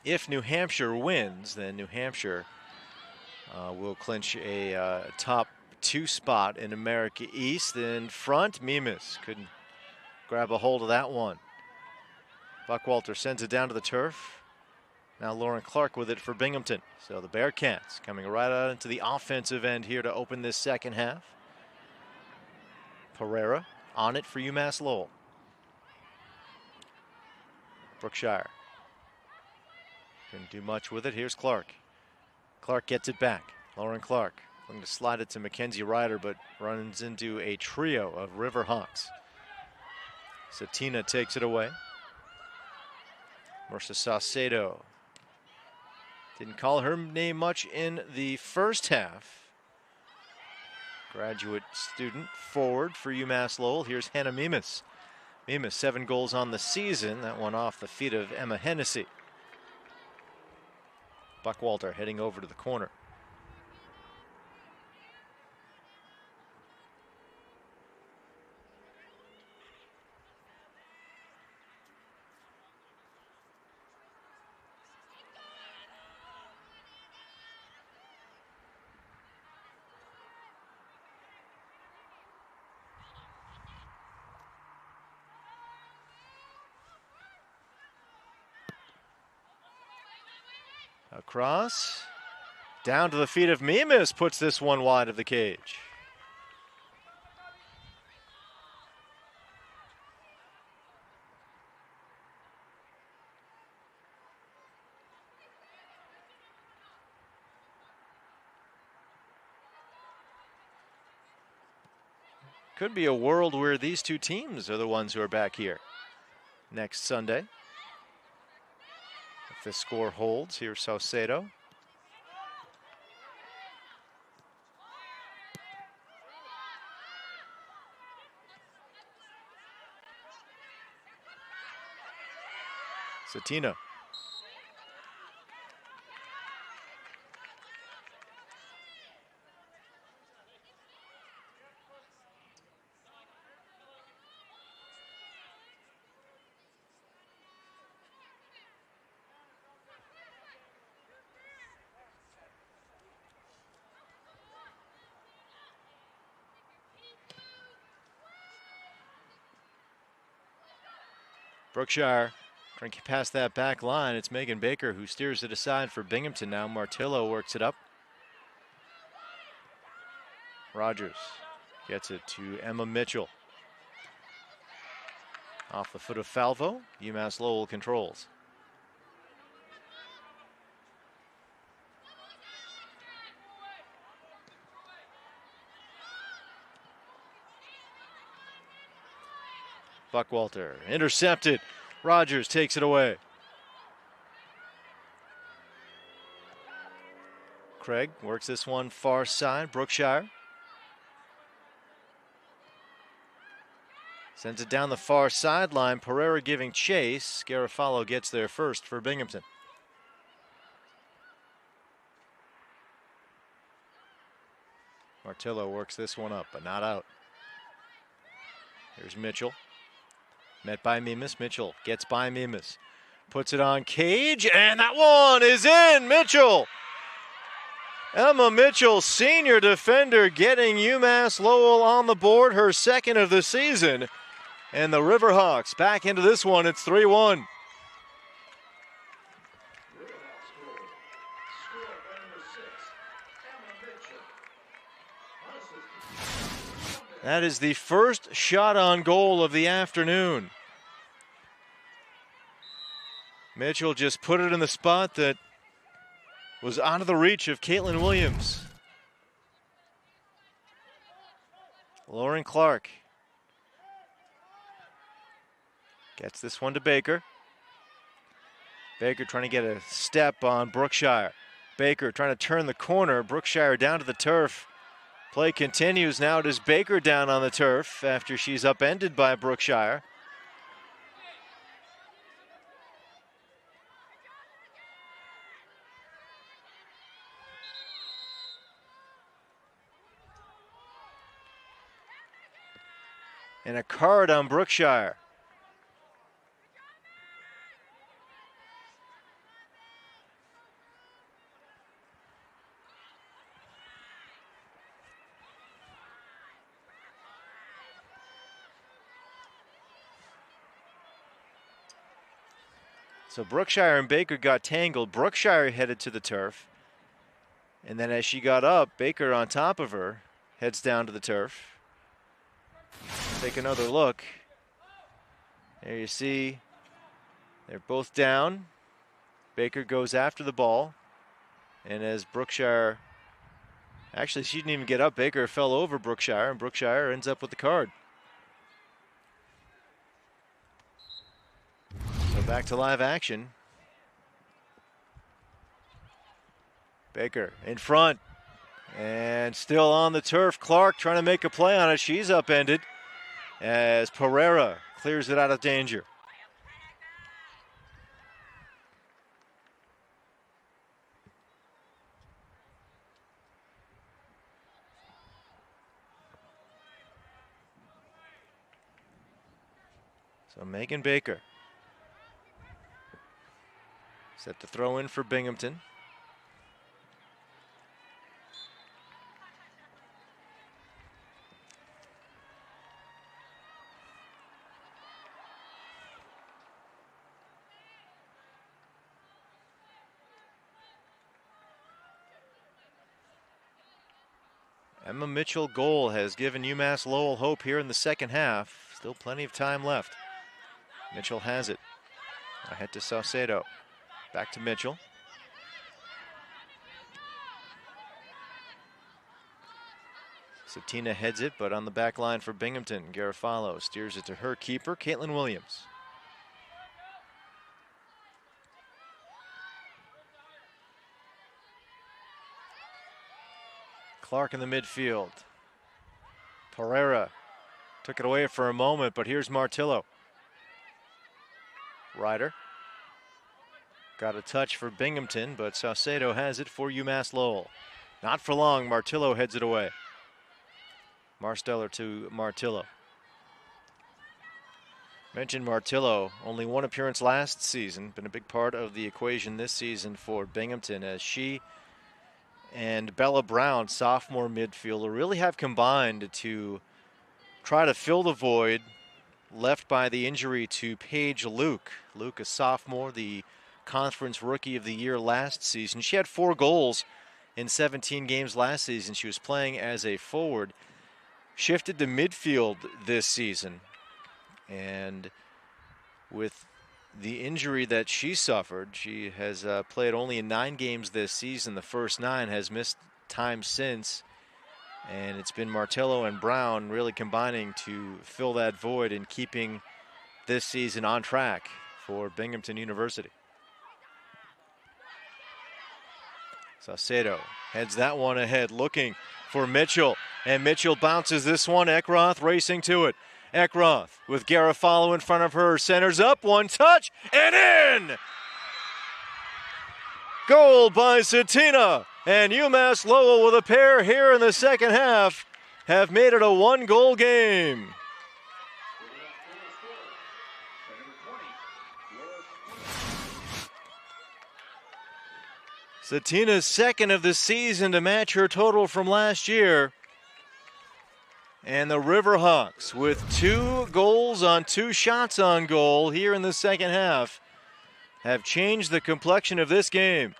If New Hampshire wins, then New Hampshire will clinch a top 2 spot in America East. In front, Mimas couldn't grab a hold of that one. Buckwalter sends it down to the turf. Now Lauren Clark with it for Binghamton. So the Bearcats coming right out into the offensive end here to open this second half. Pereira on it for UMass Lowell. Brookshire couldn't do much with it. Here's Clark. Clark gets it back. Lauren Clark looking to slide it to Mackenzie Ryder, but runs into a trio of Riverhawks. Satina takes it away. Marcia Saucedo didn't call her name much in the first half. Graduate student forward for UMass Lowell. Here's Hannah Mimas. Mimas 7 goals on the season. That one off the feet of Emma Hennessy. Buckwalter heading over to the corner. Across, down to the feet of Mimas, puts this one wide of the cage. Could be a world where these two teams are the ones who are back here next Sunday. If the score holds, here's Saucedo. Satina. Brookshire trying to pass that back line. It's Megan Baker who steers it aside for Binghamton now. Martillo works it up. Rogers gets it to Emma Mitchell. Off the foot of Falvo. UMass Lowell controls. Buckwalter intercepted. Rogers takes it away. Craig works this one far side. Brookshire sends it down the far sideline. Pereira giving chase. Garofalo gets there first for Binghamton. Martillo works this one up, but not out. Here's Mitchell. Met by Mimas. Mitchell gets by Mimas. Puts it on Cage, and that one is in. Mitchell. Emma Mitchell, senior defender, getting UMass Lowell on the board, her second of the season. And the Riverhawks back into this one. It's 3-1. That is the first shot on goal of the afternoon. Mitchell just put it in the spot that was out of the reach of Caitlin Williams. Lauren Clark gets this one to Baker. Baker trying to get a step on Brookshire. Baker trying to turn the corner. Brookshire down to the turf. Play continues. Now it is Baker down on the turf after she's upended by Brookshire. And a card on Brookshire. So Brookshire and Baker got tangled. Brookshire headed to the turf. And then as she got up, Baker on top of her heads down to the turf. Take another look. There you see they're both down. Baker goes after the ball. And as Brookshire, actually she didn't even get up. Baker fell over Brookshire, and Brookshire ends up with the card. So back to live action. Baker in front and still on the turf. Clark trying to make a play on it. She's upended as Pereira clears it out of danger. So Megan Baker set to throw in for Binghamton. Emma Mitchell goal has given UMass Lowell hope here in the second half. Still plenty of time left. Mitchell has it. Ahead to Saucedo. Back to Mitchell. Satina heads it, but on the back line for Binghamton. Garofalo steers it to her keeper, Caitlin Williams. Clark in the midfield. Pereira took it away for a moment, but here's Martillo. Ryder got a touch for Binghamton, but Saucedo has it for UMass Lowell. Not for long, Martillo heads it away. Marsteller to Martillo. Mentioned Martillo, only one appearance last season, been a big part of the equation this season for Binghamton, as she and Bella Brown, sophomore midfielder, really have combined to try to fill the void left by the injury to Paige Luke. Luke, a sophomore, the conference rookie of the year last season. She had 4 goals in 17 games last season. She was playing as a forward. Shifted to midfield this season. And with the injury that she suffered, she has played only in 9 games this season. The first 9, has missed time since. And it's been Martillo and Brown really combining to fill that void and keeping this season on track for Binghamton University. Saucedo heads that one ahead, looking for Mitchell. And Mitchell bounces this one. Eckroth racing to it. Eckroth with Garofalo in front of her. Centers up, one touch, and in! Goal by Satina. And UMass Lowell with a pair here in the second half have made it a 1-goal game. Satina's second of the season to match her total from last year. And the Riverhawks with 2 goals on 2 shots on goal here in the second half have changed the complexion of this game.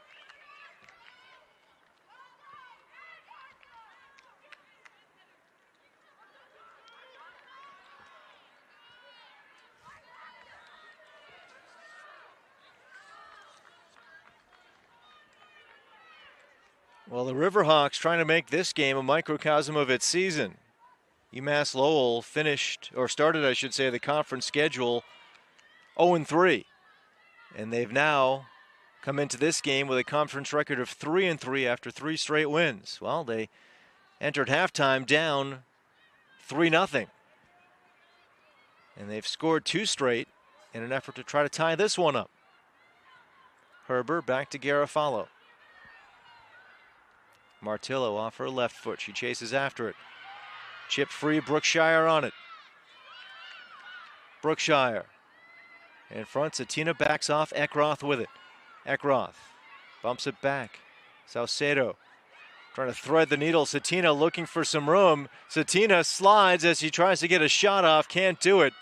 Well, the Riverhawks trying to make this game a microcosm of its season. UMass Lowell started, I should say, the conference schedule 0-3. And they've now come into this game with a conference record of 3-3 after 3 straight wins. Well, they entered halftime down 3-0. And they've scored 2 straight in an effort to try to tie this one up. Herber back to Garofalo. Martillo off her left foot. She chases after it. Chip free, Brookshire on it. Brookshire in front. Satina backs off. Eckroth with it. Eckroth bumps it back. Saucedo trying to thread the needle. Satina looking for some room. Satina slides as he tries to get a shot off. Can't do it.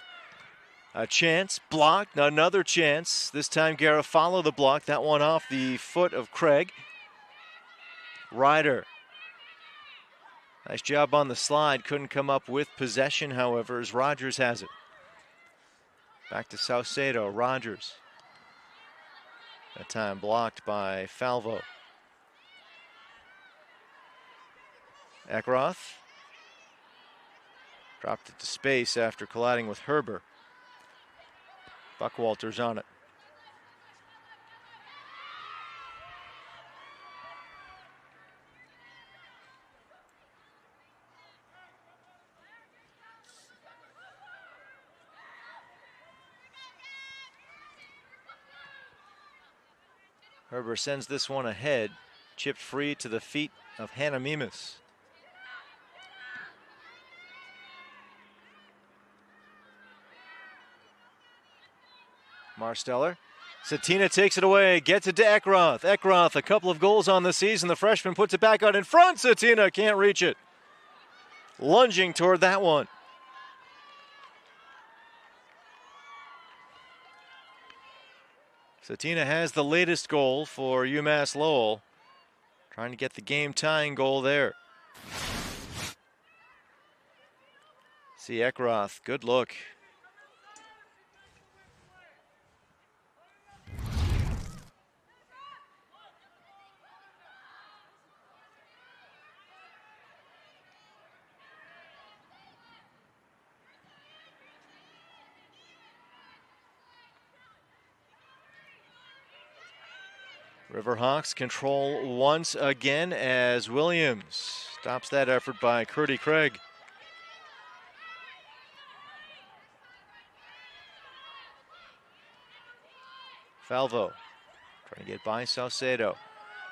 A chance, blocked, another chance. This time Garofalo the block. That one off the foot of Craig. Ryder. Nice job on the slide. Couldn't come up with possession, however, as Rogers has it. Back to Saucedo. Rogers. That time blocked by Falvo. Eckroth. Dropped it to space after colliding with Herber. Buckwalter's on it. Herber sends this one ahead, chipped free to the feet of Hannah Mimas. Marsteller. Satina takes it away, gets it to Eckroth. Eckroth, a couple of goals on the season. The freshman puts it back out in front. Satina can't reach it. Lunging toward that one. Satina has the latest goal for UMass Lowell. Trying to get the game-tying goal there. See Eckroth, good look. Riverhawks control once again as Williams stops that effort by Curdy Craig. Falvo trying to get by Saucedo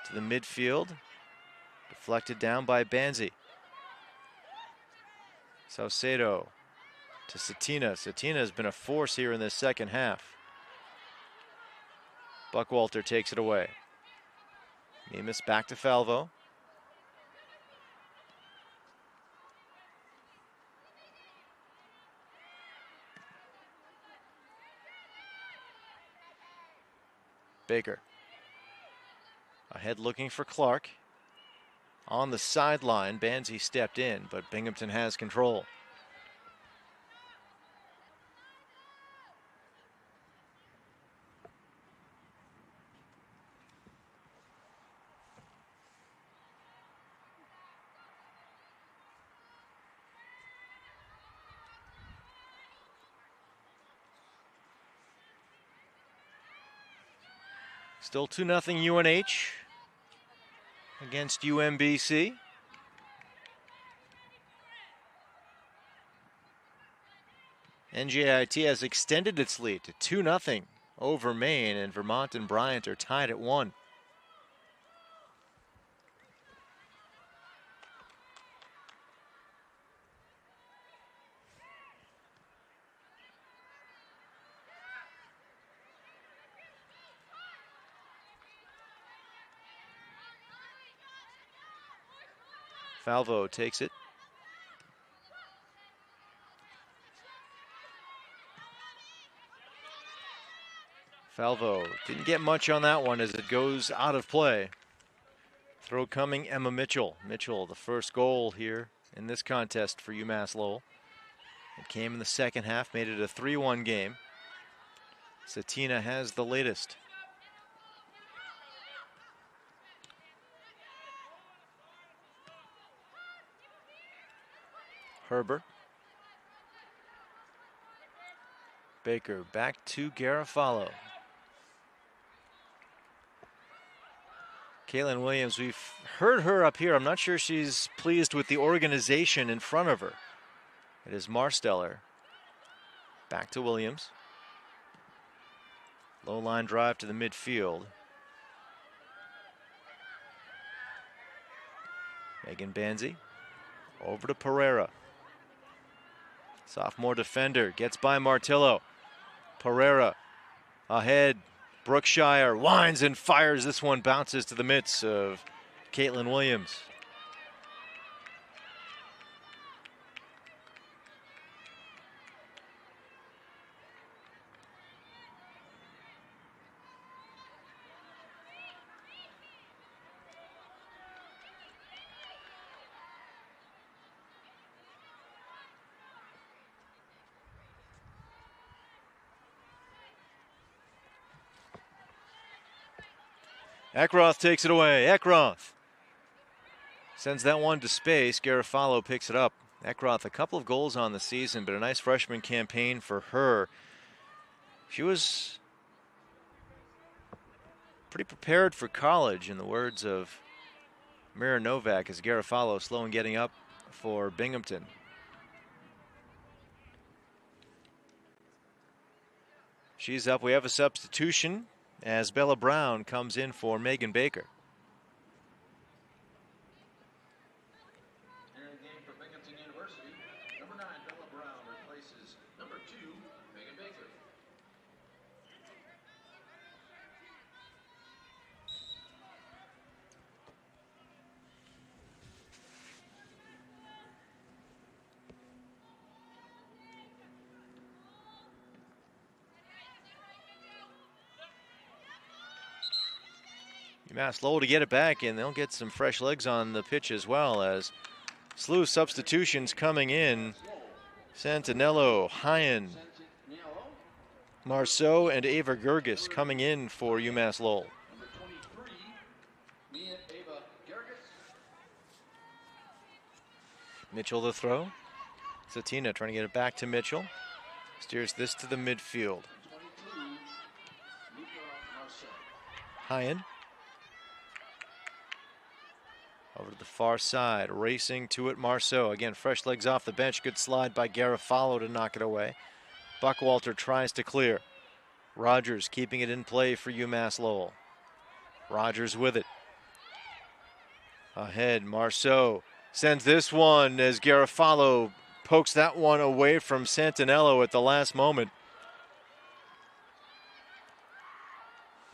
to the midfield. Deflected down by Banzi. Saucedo to Satina. Satina has been a force here in this second half. Buckwalter takes it away. Mimas back to Falvo. Baker. Ahead looking for Clark. On the sideline, Banzi stepped in, but Binghamton has control. Still 2-0 UNH against UMBC. NJIT has extended its lead to 2-0 over Maine, and Vermont and Bryant are tied at 1. Falvo takes it. Falvo didn't get much on that one as it goes out of play. Throw coming, Emma Mitchell. Mitchell, the first goal here in this contest for UMass Lowell. It came in the second half, made it a 3-1 game. Satina has the latest. Herber. Baker back to Garofalo. Caitlin Williams, we've heard her up here. I'm not sure she's pleased with the organization in front of her. It is Marsteller. Back to Williams. Low line drive to the midfield. Megan Banzi. Over to Pereira. Sophomore defender gets by Martillo. Pereira ahead. Brookshire winds and fires. This one bounces to the mitts of Caitlin Williams. Eckroth takes it away. Eckroth sends that one to space. Garofalo picks it up. Eckroth, a couple of goals on the season, but a nice freshman campaign for her. She was pretty prepared for college, in the words of Mira Novak, as Garofalo slow in getting up for Binghamton. She's up. We have a substitution as Bella Brown comes in for Megan Baker. Entering the game for Binghamton University, number 9, Bella Brown replaces number 2, Megan Baker. UMass Lowell to get it back, and they'll get some fresh legs on the pitch as well, as slew of substitutions coming in. Santinello, Hyen, Marceau, and Ava Gerges coming in for UMass Lowell. Number 23, Mia Ava Gerges. Mitchell the throw. Satina trying to get it back to Mitchell. Steers this to the midfield. 22, Luca Marceau. Hyen. Over to the far side, racing to it, Marceau. Again, fresh legs off the bench. Good slide by Garofalo to knock it away. Buckwalter tries to clear. Rogers keeping it in play for UMass Lowell. Rogers with it. Ahead, Marceau sends this one as Garofalo pokes that one away from Santinello at the last moment.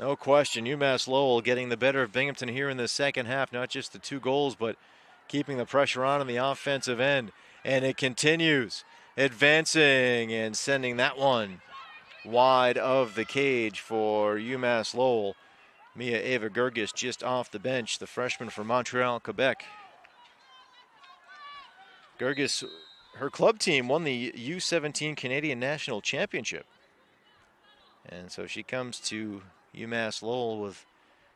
No question, UMass Lowell getting the better of Binghamton here in the second half. Not just the 2 goals, but keeping the pressure on the offensive end. And it continues, advancing and sending that one wide of the cage for UMass Lowell. Mia Ava Gerges just off the bench, the freshman from Montreal, Quebec. Gerges, her club team won the U17 Canadian National Championship. And so she comes to UMass Lowell with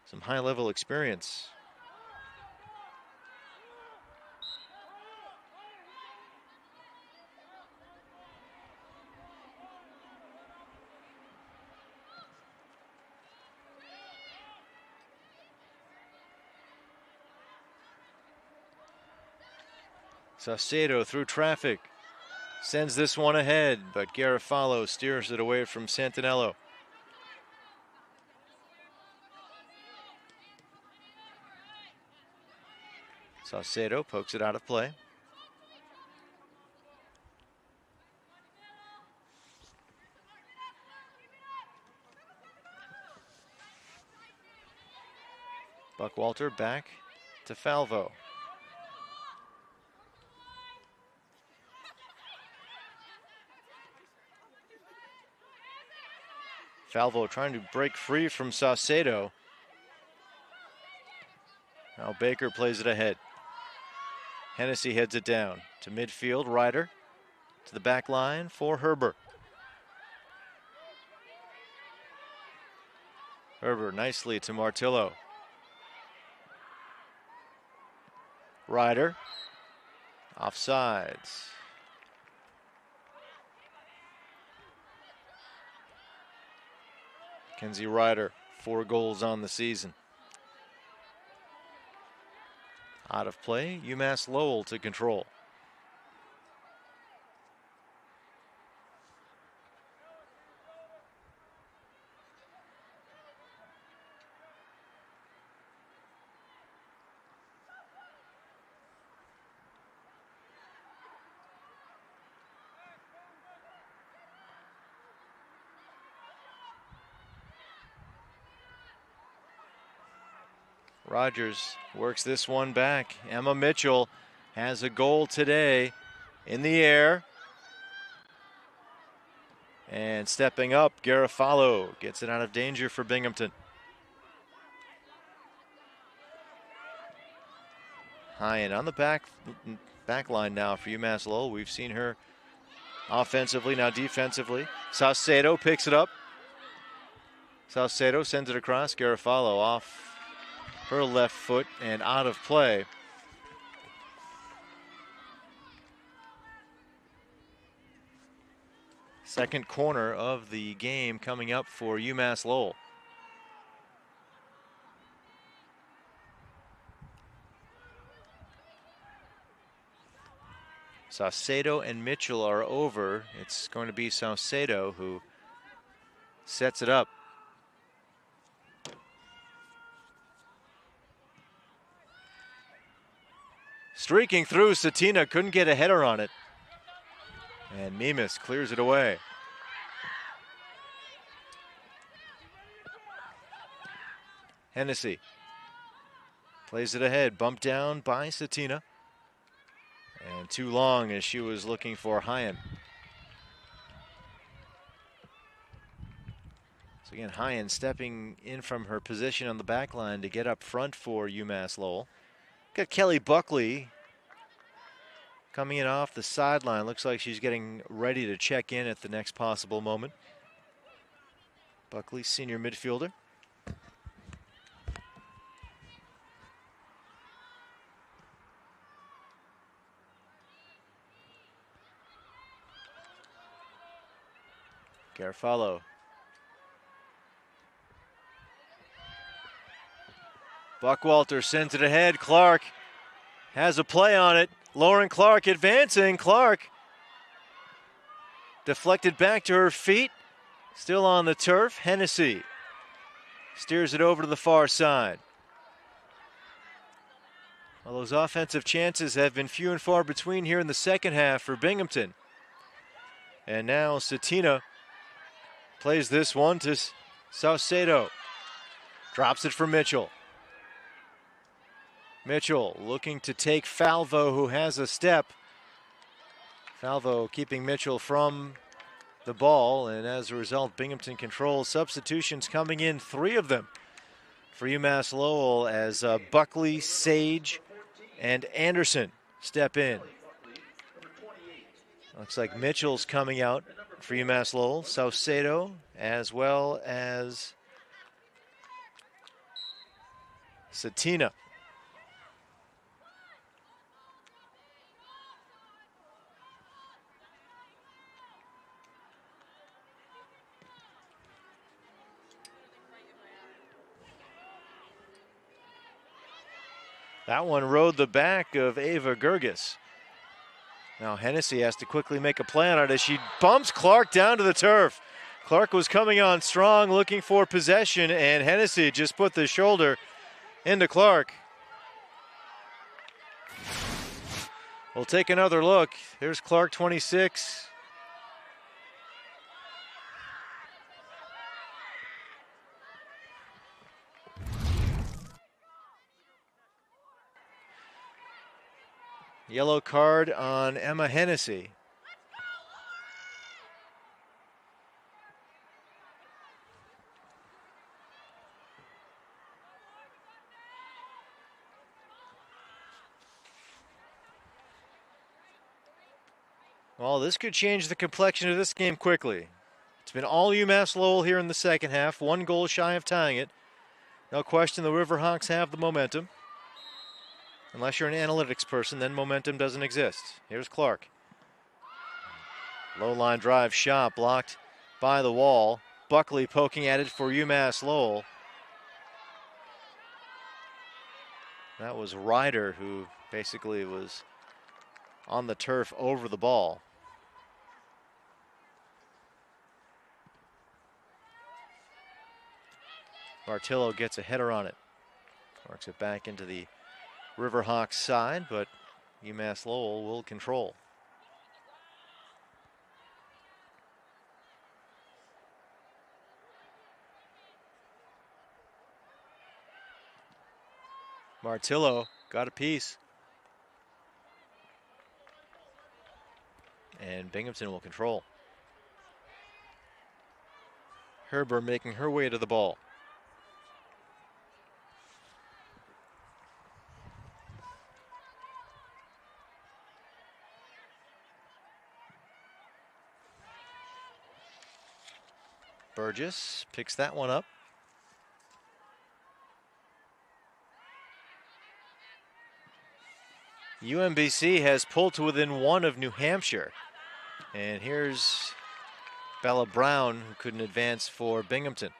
some high-level experience. Saucedo through traffic, sends this one ahead, but Garofalo steers it away from Santinello. Saucedo pokes it out of play. Buckwalter back to Falvo. Falvo trying to break free from Saucedo. Now Baker plays it ahead. Hennessy heads it down to midfield. Ryder to the back line for Herber. Herber nicely to Martillo. Ryder. Offsides. Kenzie Ryder, 4 goals on the season. Out of play, UMass Lowell to control. Rogers works this one back. Emma Mitchell has a goal today in the air. And stepping up, Garofalo gets it out of danger for Binghamton. Hyen on the back line now for UMass Lowell. We've seen her offensively, now defensively. Saucedo picks it up. Saucedo sends it across. Garofalo off her left foot and out of play. Second corner of the game coming up for UMass Lowell. Saucedo and Mitchell are over. It's going to be Saucedo who sets it up. Streaking through, Satina couldn't get a header on it. And Mimas clears it away. Hennessy plays it ahead, bumped down by Satina. And too long as she was looking for Hyen. So again, Hyen stepping in from her position on the back line to get up front for UMass Lowell. Got Kelly Buckley coming in off the sideline. Looks like she's getting ready to check in at the next possible moment. Buckley, senior midfielder. Garofalo. Buckwalter sends it ahead. Clark has a play on it. Lauren Clark advancing. Clark deflected back to her feet. Still on the turf. Hennessy steers it over to the far side. Well, those offensive chances have been few and far between here in the second half for Binghamton. And now Satina plays this one to Saucedo. Drops it for Mitchell. Mitchell looking to take Falvo, who has a step. Falvo keeping Mitchell from the ball, and as a result, Binghamton controls. Substitutions coming in, 3 of them for UMass Lowell as Buckley, Sage, and Anderson step in. Looks like Mitchell's coming out for UMass Lowell. Saucedo, as well as Satina. That one rode the back of Ava Gerges. Now Hennessy has to quickly make a play on it as she bumps Clark down to the turf. Clark was coming on strong, looking for possession, and Hennessy just put the shoulder into Clark. We'll take another look. Here's Clark, 26. Yellow card on Emma Hennessy. Well, this could change the complexion of this game quickly. It's been all UMass Lowell here in the second half, 1 goal shy of tying it. No question the Riverhawks have the momentum. Unless you're an analytics person, then momentum doesn't exist. Here's Clark. Low line drive shot blocked by the wall. Buckley poking at it for UMass Lowell. That was Ryder who basically was on the turf over the ball. Martillo gets a header on it. Works it back into the Riverhawks side, but UMass Lowell will control. Martillo got a piece. And Binghamton will control. Herber making her way to the ball. Burgess picks that one up. UMBC has pulled to within 1 of New Hampshire. And here's Bella Brown, who couldn't advance for Binghamton.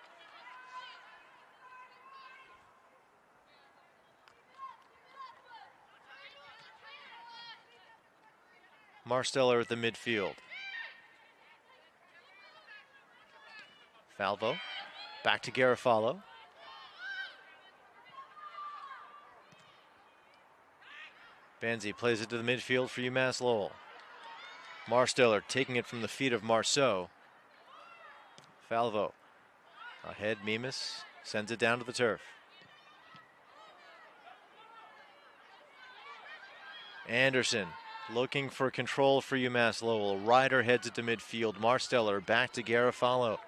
Marsteller at the midfield. Falvo back to Garofalo. Benzi plays it to the midfield for UMass Lowell. Marsteller taking it from the feet of Marceau. Falvo ahead, Mimas sends it down to the turf. Anderson looking for control for UMass Lowell. Ryder heads it to midfield. Marsteller back to Garofalo.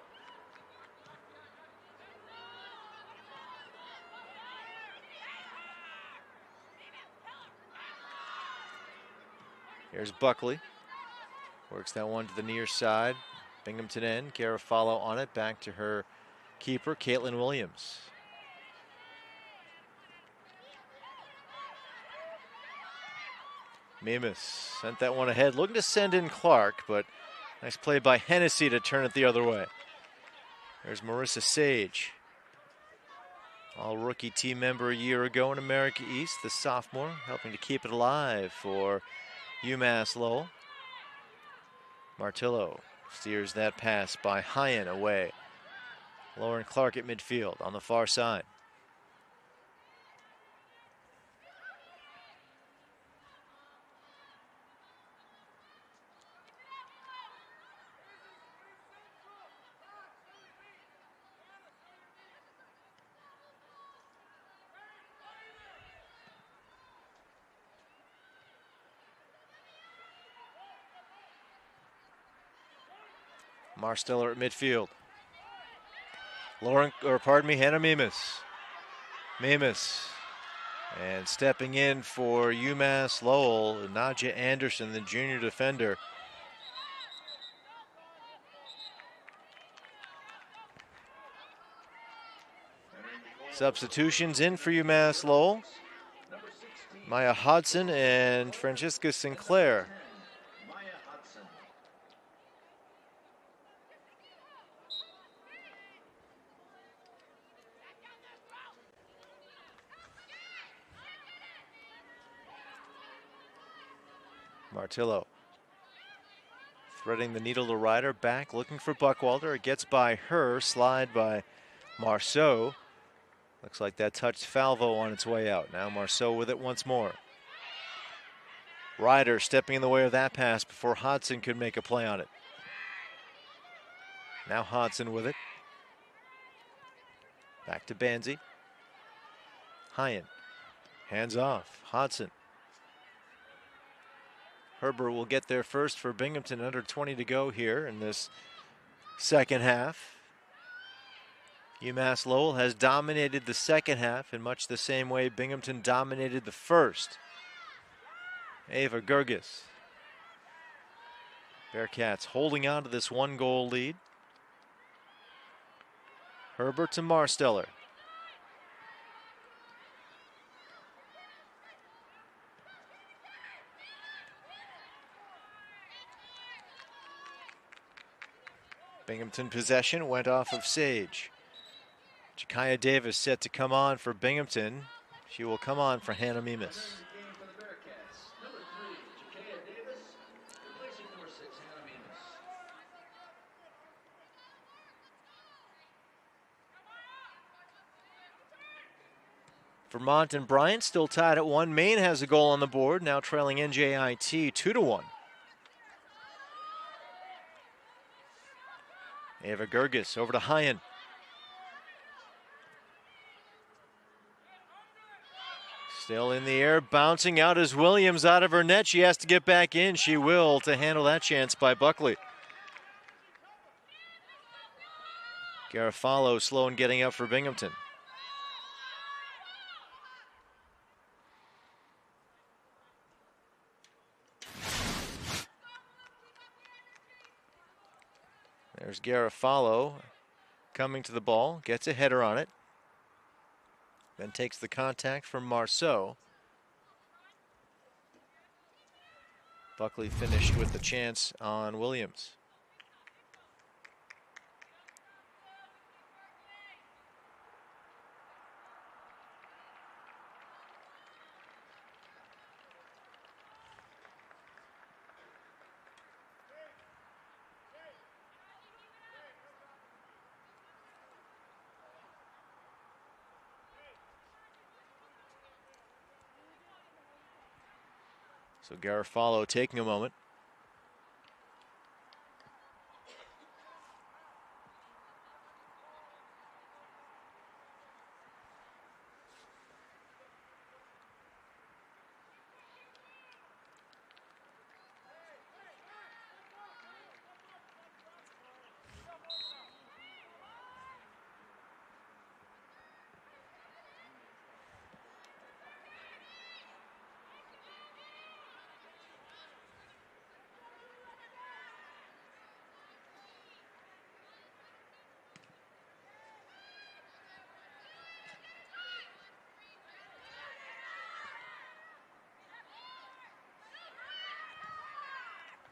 Here's Buckley. Works that one to the near side. Binghamton end. Garofalo on it. Back to her keeper, Caitlin Williams. Mimas sent that one ahead. Looking to send in Clark, but nice play by Hennessy to turn it the other way. There's Marissa Sage. All-rookie team member a year ago in America East. The sophomore helping to keep it alive for UMass Lowell. Martillo steers that pass by Hyen away. Lauren Clark at midfield on the far side. Marsteller at midfield. Hannah Mimas. Mimas. And stepping in for UMass Lowell, Nadja Anderson, the junior defender. Substitutions in for UMass Lowell. Maya Hodson and Francisca Sinclair. Martillo threading the needle to Ryder, back looking for Buckwalter. It gets by her, slide by Marceau. Looks like that touched Falvo on its way out. Now Marceau with it once more. Ryder stepping in the way of that pass before Hodson could make a play on it. Now Hodson with it. Back to Banzi. Hyen. Hands off. Hodson. Herber will get there first for Binghamton. Under 20 to go here in this second half. UMass Lowell has dominated the second half in much the same way Binghamton dominated the first. Ava Gerges. Bearcats holding on to this 1-goal lead. Herbert to Marsteller. Binghamton possession went off of Sage. Jakaya Davis set to come on for Binghamton. She will come on for Hannah Mimas. Vermont and Bryant still tied at 1. Maine has a goal on the board, now trailing NJIT 2-1. Ava Gerges over to Hyen. Still in the air, bouncing out as Williams out of her net. She has to get back in. She will to handle that chance by Buckley. Garofalo slow in getting up for Binghamton. There's Garofalo coming to the ball, gets a header on it, then takes the contact from Marceau. Buckley finished with the chance on Williams. So Garofalo taking a moment.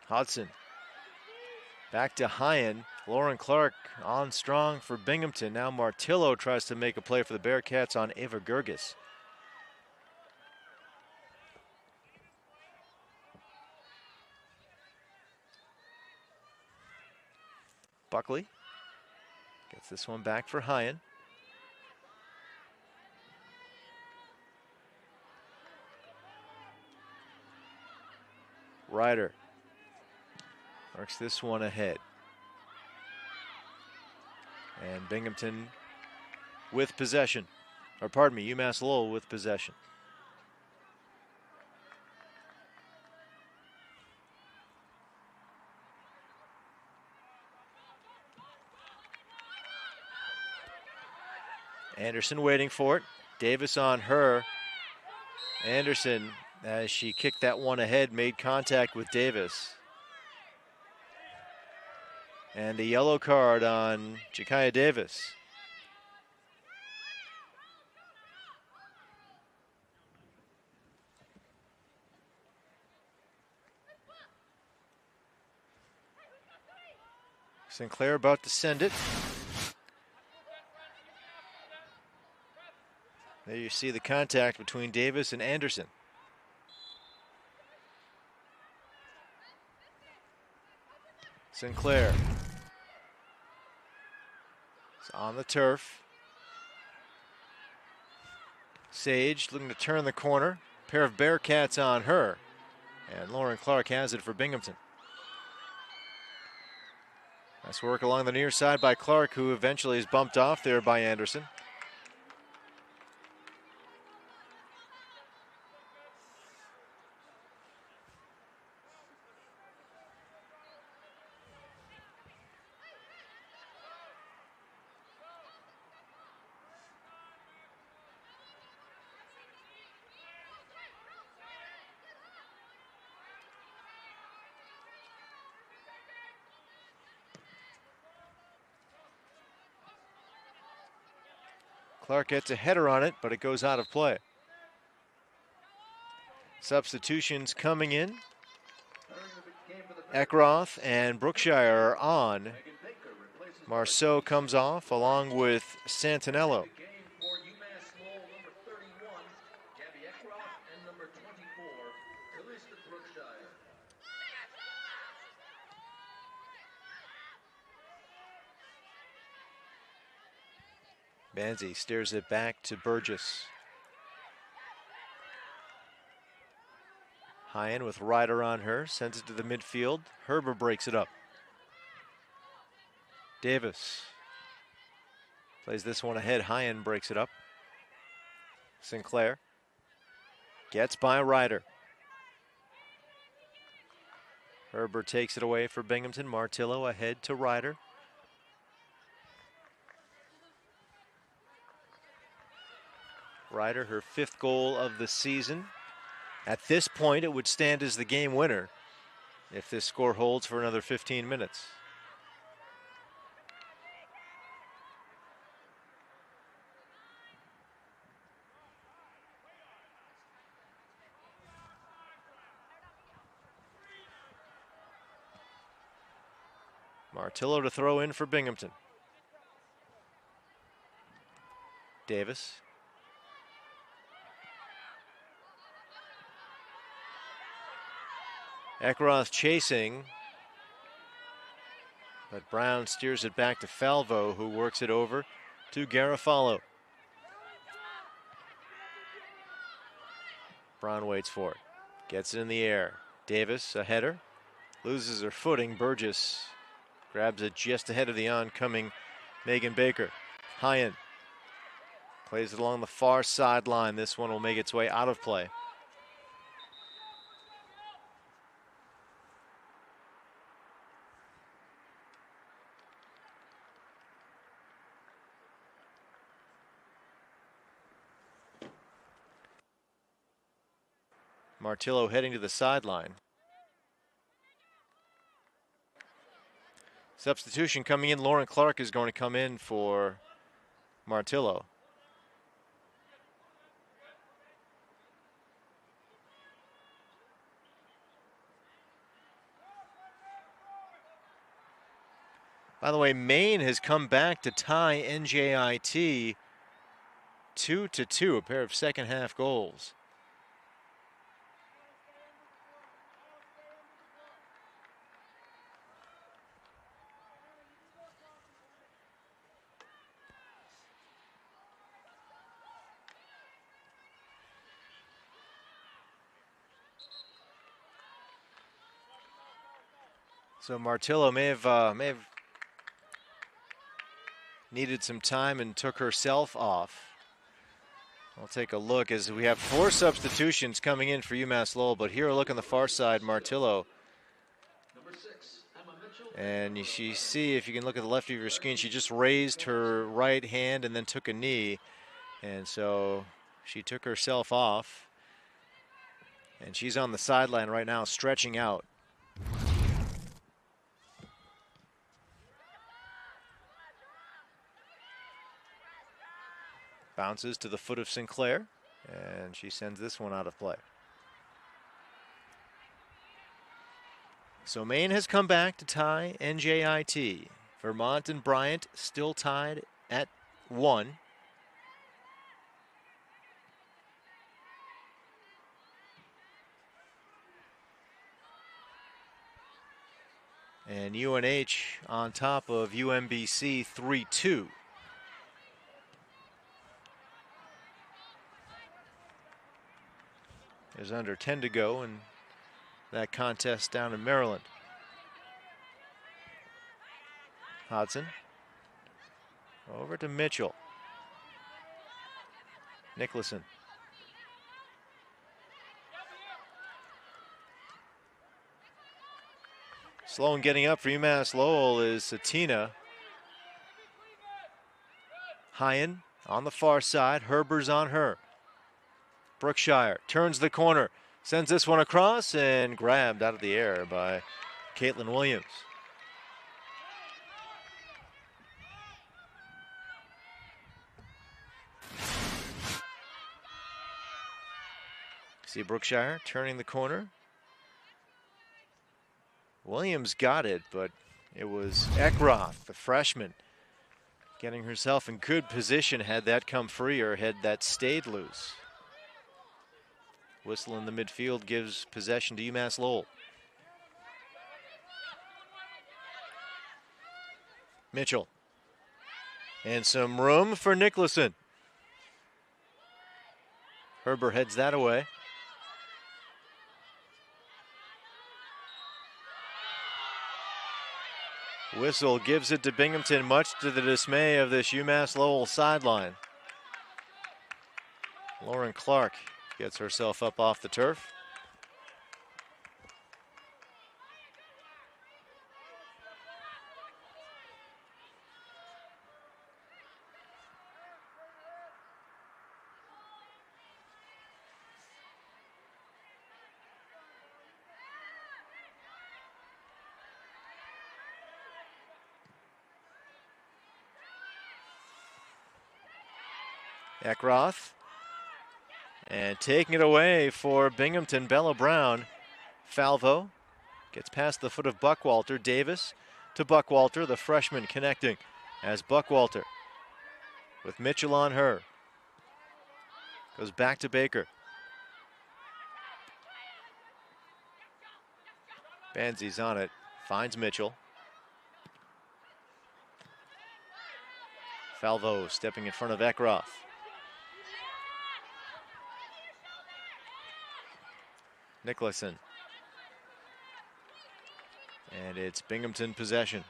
Hodson back to Hyen. Lauren Clark on strong for Binghamton. Now Martillo tries to make a play for the Bearcats on Ava Gerges. Buckley gets this one back for Hyen. Ryder works this one ahead. And Binghamton with possession. Or pardon me, UMass Lowell with possession. Anderson waiting for it. Davis on her. Anderson, as she kicked that one ahead, made contact with Davis. And a yellow card on Jakaya Davis. Sinclair about to send it. There you see the contact between Davis and Anderson. Sinclair is on the turf. Sage looking to turn the corner. Pair of Bearcats on her. And Lauren Clark has it for Binghamton. Nice work along the near side by Clark, who eventually is bumped off there by Anderson. Clark gets a header on it, but it goes out of play. Substitutions coming in. Eckroth and Brookshire are on. Marceau comes off along with Santinello. Banzi steers it back to Burgess. High with Ryder on her, sends it to the midfield. Herber breaks it up. Davis plays this one ahead. Hyen breaks it up. Sinclair gets by Ryder. Herber takes it away for Binghamton. Martillo ahead to Ryder. Ryder, her 5th goal of the season. At this point, it would stand as the game winner if this score holds for another 15 minutes. Martillo to throw in for Binghamton. Davis. Eckroth chasing, but Brown steers it back to Falvo, who works it over to Garofalo. Brown waits for it, gets it in the air. Davis, a header, loses her footing. Burgess grabs it just ahead of the oncoming Megan Baker. Hyen plays it along the far sideline. This one will make its way out of play. Martillo heading to the sideline. Substitution coming in. Lauren Clark is going to come in for Martillo. By the way, Maine has come back to tie NJIT 2-2, a pair of second half goals. So Martillo may have needed some time and took herself off. I'll take a look as we have 4 substitutions coming in for UMass Lowell, but here a look on the far side, Martillo. And you see, if you can look at the left of your screen, she just raised her right hand and then took a knee. And so she took herself off. And she's on the sideline right now, stretching out. Bounces to the foot of Sinclair, and she sends this one out of play. So Maine has come back to tie NJIT. Vermont and Bryant still tied at 1. And UNH on top of UMBC 3-2. There's under 10 to go in that contest down in Maryland. Hodson over to Mitchell. Nicholson. Slow and getting up for UMass Lowell is Satina. Hyen on the far side. Herber's on her. Brookshire turns the corner, sends this one across, and grabbed out of the air by Caitlin Williams. See Brookshire turning the corner. Williams got it, but it was Eckroth, the freshman, getting herself in good position had that come free or had that stayed loose. Whistle in the midfield gives possession to UMass Lowell. Mitchell. And some room for Nicholson. Herber heads that away. Whistle gives it to Binghamton, much to the dismay of this UMass Lowell sideline. Lauren Clark gets herself up off the turf. Eckroth. And taking it away for Binghamton, Bella Brown. Falvo gets past the foot of Buckwalter. Davis to Buckwalter, the freshman connecting as Buckwalter with Mitchell on her. Goes back to Baker. Banzi's on it, finds Mitchell. Falvo stepping in front of Eckroth. Nicholson. And it's Binghamton possession.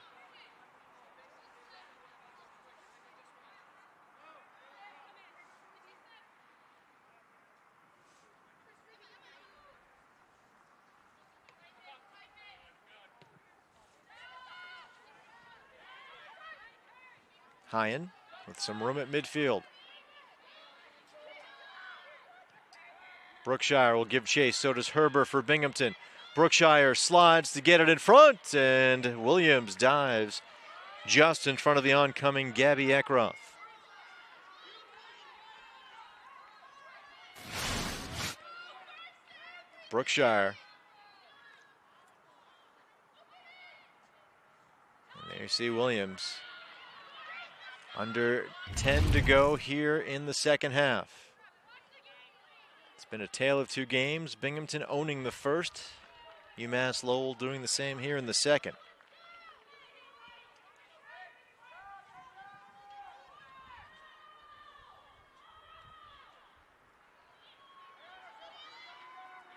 Hyen with some room at midfield. Brookshire will give chase, so does Herber for Binghamton. Brookshire slides to get it in front, and Williams dives just in front of the oncoming Gabby Eckroth. Brookshire. And there you see Williams. Under 10 to go here in the second half. It's been a tale of two games. Binghamton owning the first. UMass Lowell doing the same here in the second.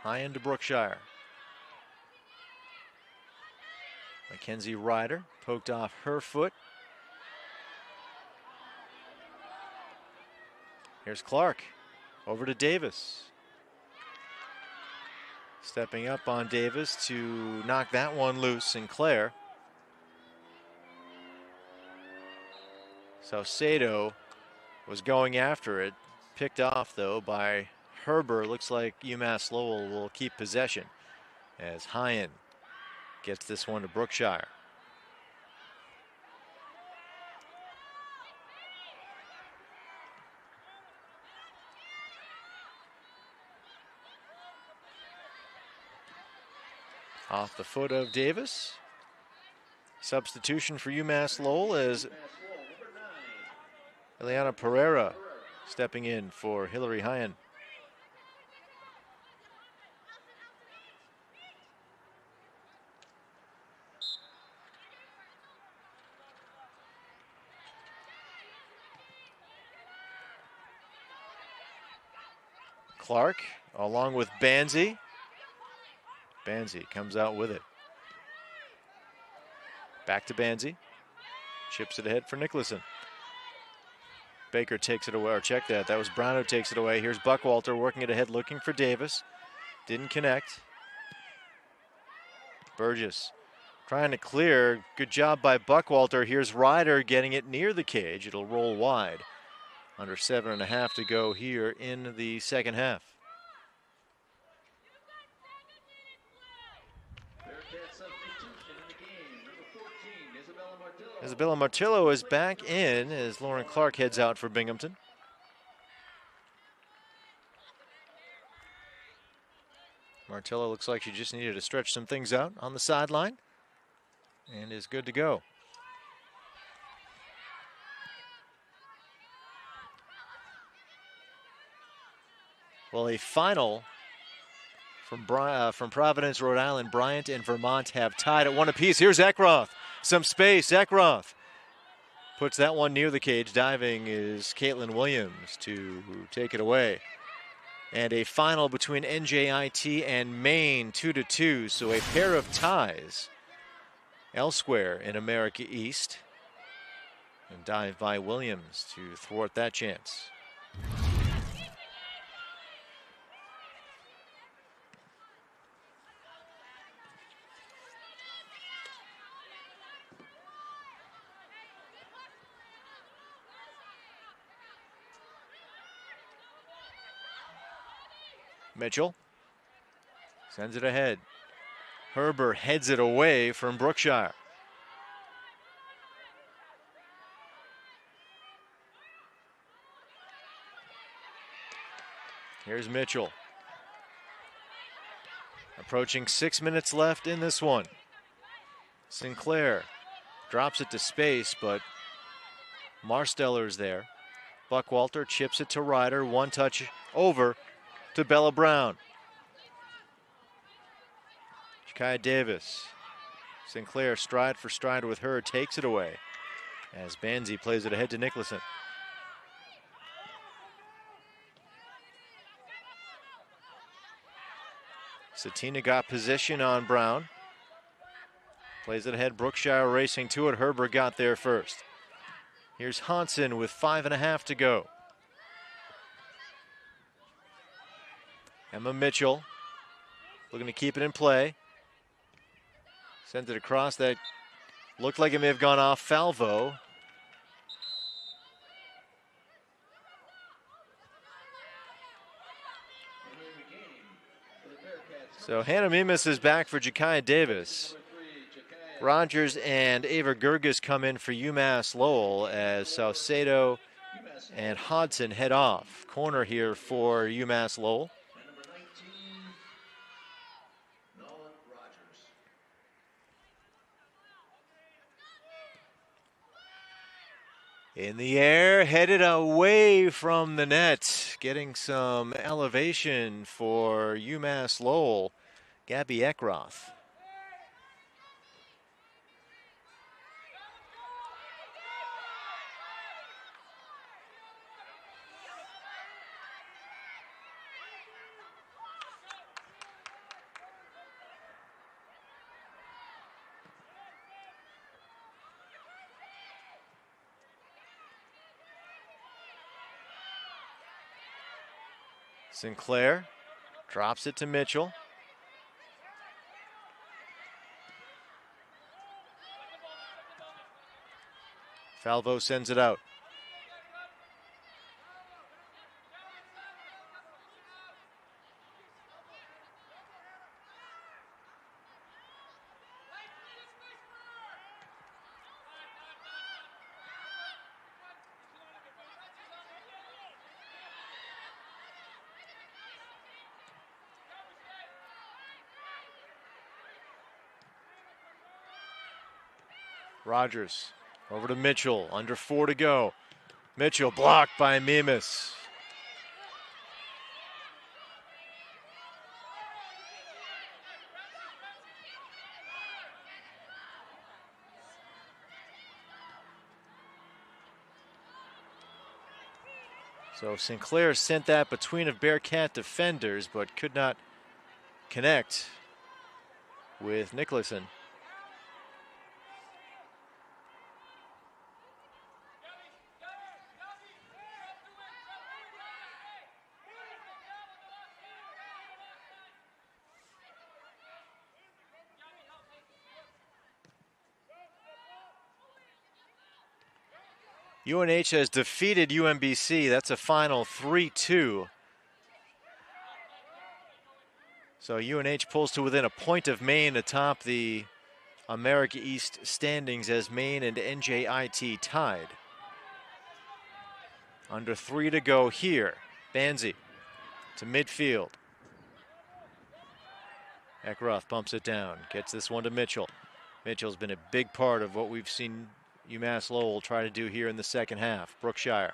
High end to Brookshire. Mackenzie Ryder poked off her foot. Here's Clark. Over to Davis. Stepping up on Davis to knock that one loose, Sinclair. Saucedo was going after it. Picked off, though, by Herber. Looks like UMass Lowell will keep possession as Hyen gets this one to Brookshire. Off the foot of Davis. Substitution for UMass Lowell as Eliana Pereira stepping in for Hillary Hyen. Clark along with Banzi. Banzi comes out with it. Back to Banzi. Chips it ahead for Nicholson. Baker takes it away, or check that. That was Brown who takes it away. Here's Buckwalter working it ahead, looking for Davis. Didn't connect. Burgess trying to clear. Good job by Buckwalter. Here's Ryder getting it near the cage. It'll roll wide. Under 7.5 to go here in the second half. Isabella Martillo is back in as Lauren Clark heads out for Binghamton. Martella looks like she just needed to stretch some things out on the sideline and is good to go. Well, a final from Providence, Rhode Island. Bryant and Vermont have tied at 1 apiece. Here's Eckroth. Some space. Eckroth puts that one near the cage. Diving is Caitlin Williams to take it away. And a final between NJIT and Maine, 2-2. So a pair of ties elsewhere in America East. And dive by Williams to thwart that chance. Mitchell sends it ahead. Herber heads it away from Brookshire. Here's Mitchell. Approaching 6 minutes left in this one. Sinclair drops it to space, but Marsteller's there. Buckwalter chips it to Ryder. One touch over to Bella Brown. Jakaya Davis. Sinclair stride for stride with her, takes it away as Banzi plays it ahead to Nicholson. Satina got position on Brown. Plays it ahead, Brookshire racing to it. Herber got there first. Here's Hansen with 5.5 to go. Emma Mitchell looking to keep it in play. Sends it across. That looked like it may have gone off Falvo. So Hannah Mimas is back for Jakaya Davis. Rogers and Ava Gerges come in for UMass Lowell as Saucedo and Hodson head off. Corner here for UMass Lowell. In the air, headed away from the net. Getting some elevation for UMass Lowell, Gabby Eckroth. Sinclair drops it to Mitchell. Falvo sends it out. Rogers over to Mitchell, under 4 to go. Mitchell blocked by Mimas. So Sinclair sent that between of Bearcat defenders, but could not connect with Nicholson. UNH has defeated UMBC. That's a final 3-2. So UNH pulls to within a point of Maine atop the America East standings as Maine and NJIT tied. Under 3 to go here. Banzi to midfield. Eckroth bumps it down, gets this one to Mitchell. Mitchell's been a big part of what we've seen UMass Lowell try to do here in the second half. Brookshire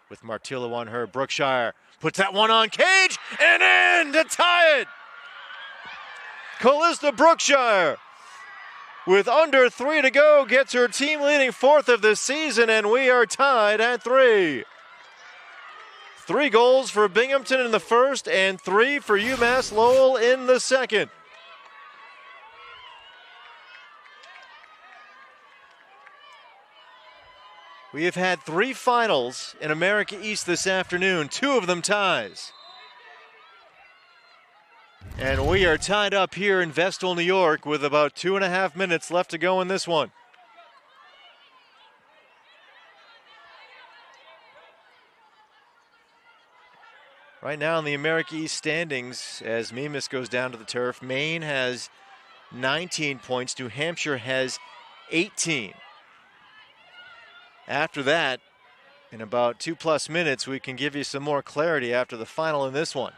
with Martillo on her. Brookshire puts that one on Cage and in to tie it. Callista Brookshire, with under 3 to go, gets her team leading 4th of the season, and we are tied at 3. 3 goals for Binghamton in the first and 3 for UMass Lowell in the second. We have had 3 finals in America East this afternoon, 2 of them ties. And we are tied up here in Vestal, New York, with about 2.5 minutes left to go in this one. Right now in the America East standings, as Mimas goes down to the turf, Maine has 19 points, New Hampshire has 18. After that, in about 2+ minutes, we can give you some more clarity after the final in this one.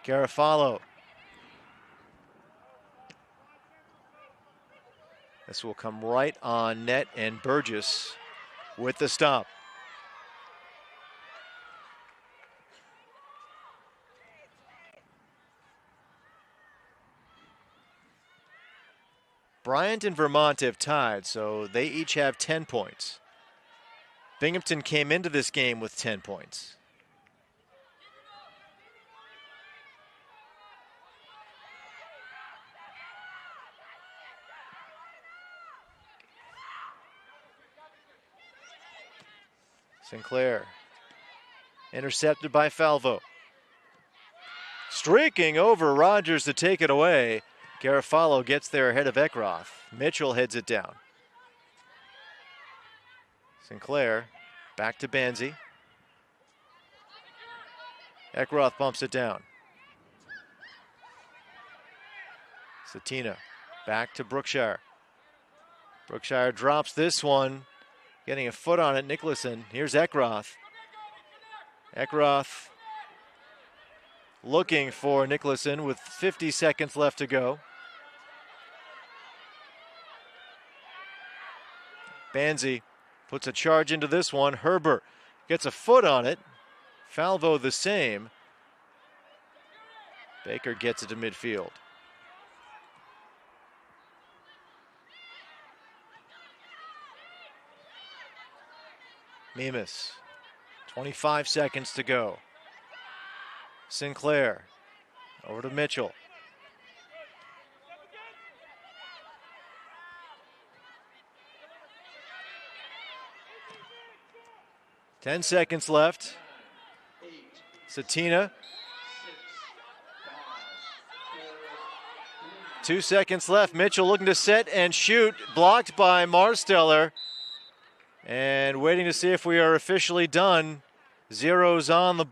Garofalo. This will come right on net, and Burgess with the stop. Bryant and Vermont have tied, so they each have 10 points. Binghamton came into this game with 10 points. Sinclair, intercepted by Falvo. Streaking over Rogers to take it away. Garofalo gets there ahead of Eckroth. Mitchell heads it down. Sinclair, back to Banzi. Eckroth bumps it down. Satina, back to Brookshire. Brookshire drops this one. Getting a foot on it, Nicholson. Here's Eckroth. Eckroth looking for Nicholson with 50 seconds left to go. Banzi puts a charge into this one. Herbert gets a foot on it. Falvo the same. Baker gets it to midfield. Mimas, 25 seconds to go. Sinclair, over to Mitchell. Ten seconds left. Satina. 2 seconds left. Mitchell looking to set and shoot. Blocked by Marsteller. And waiting to see if we are officially done. Zeros on the board.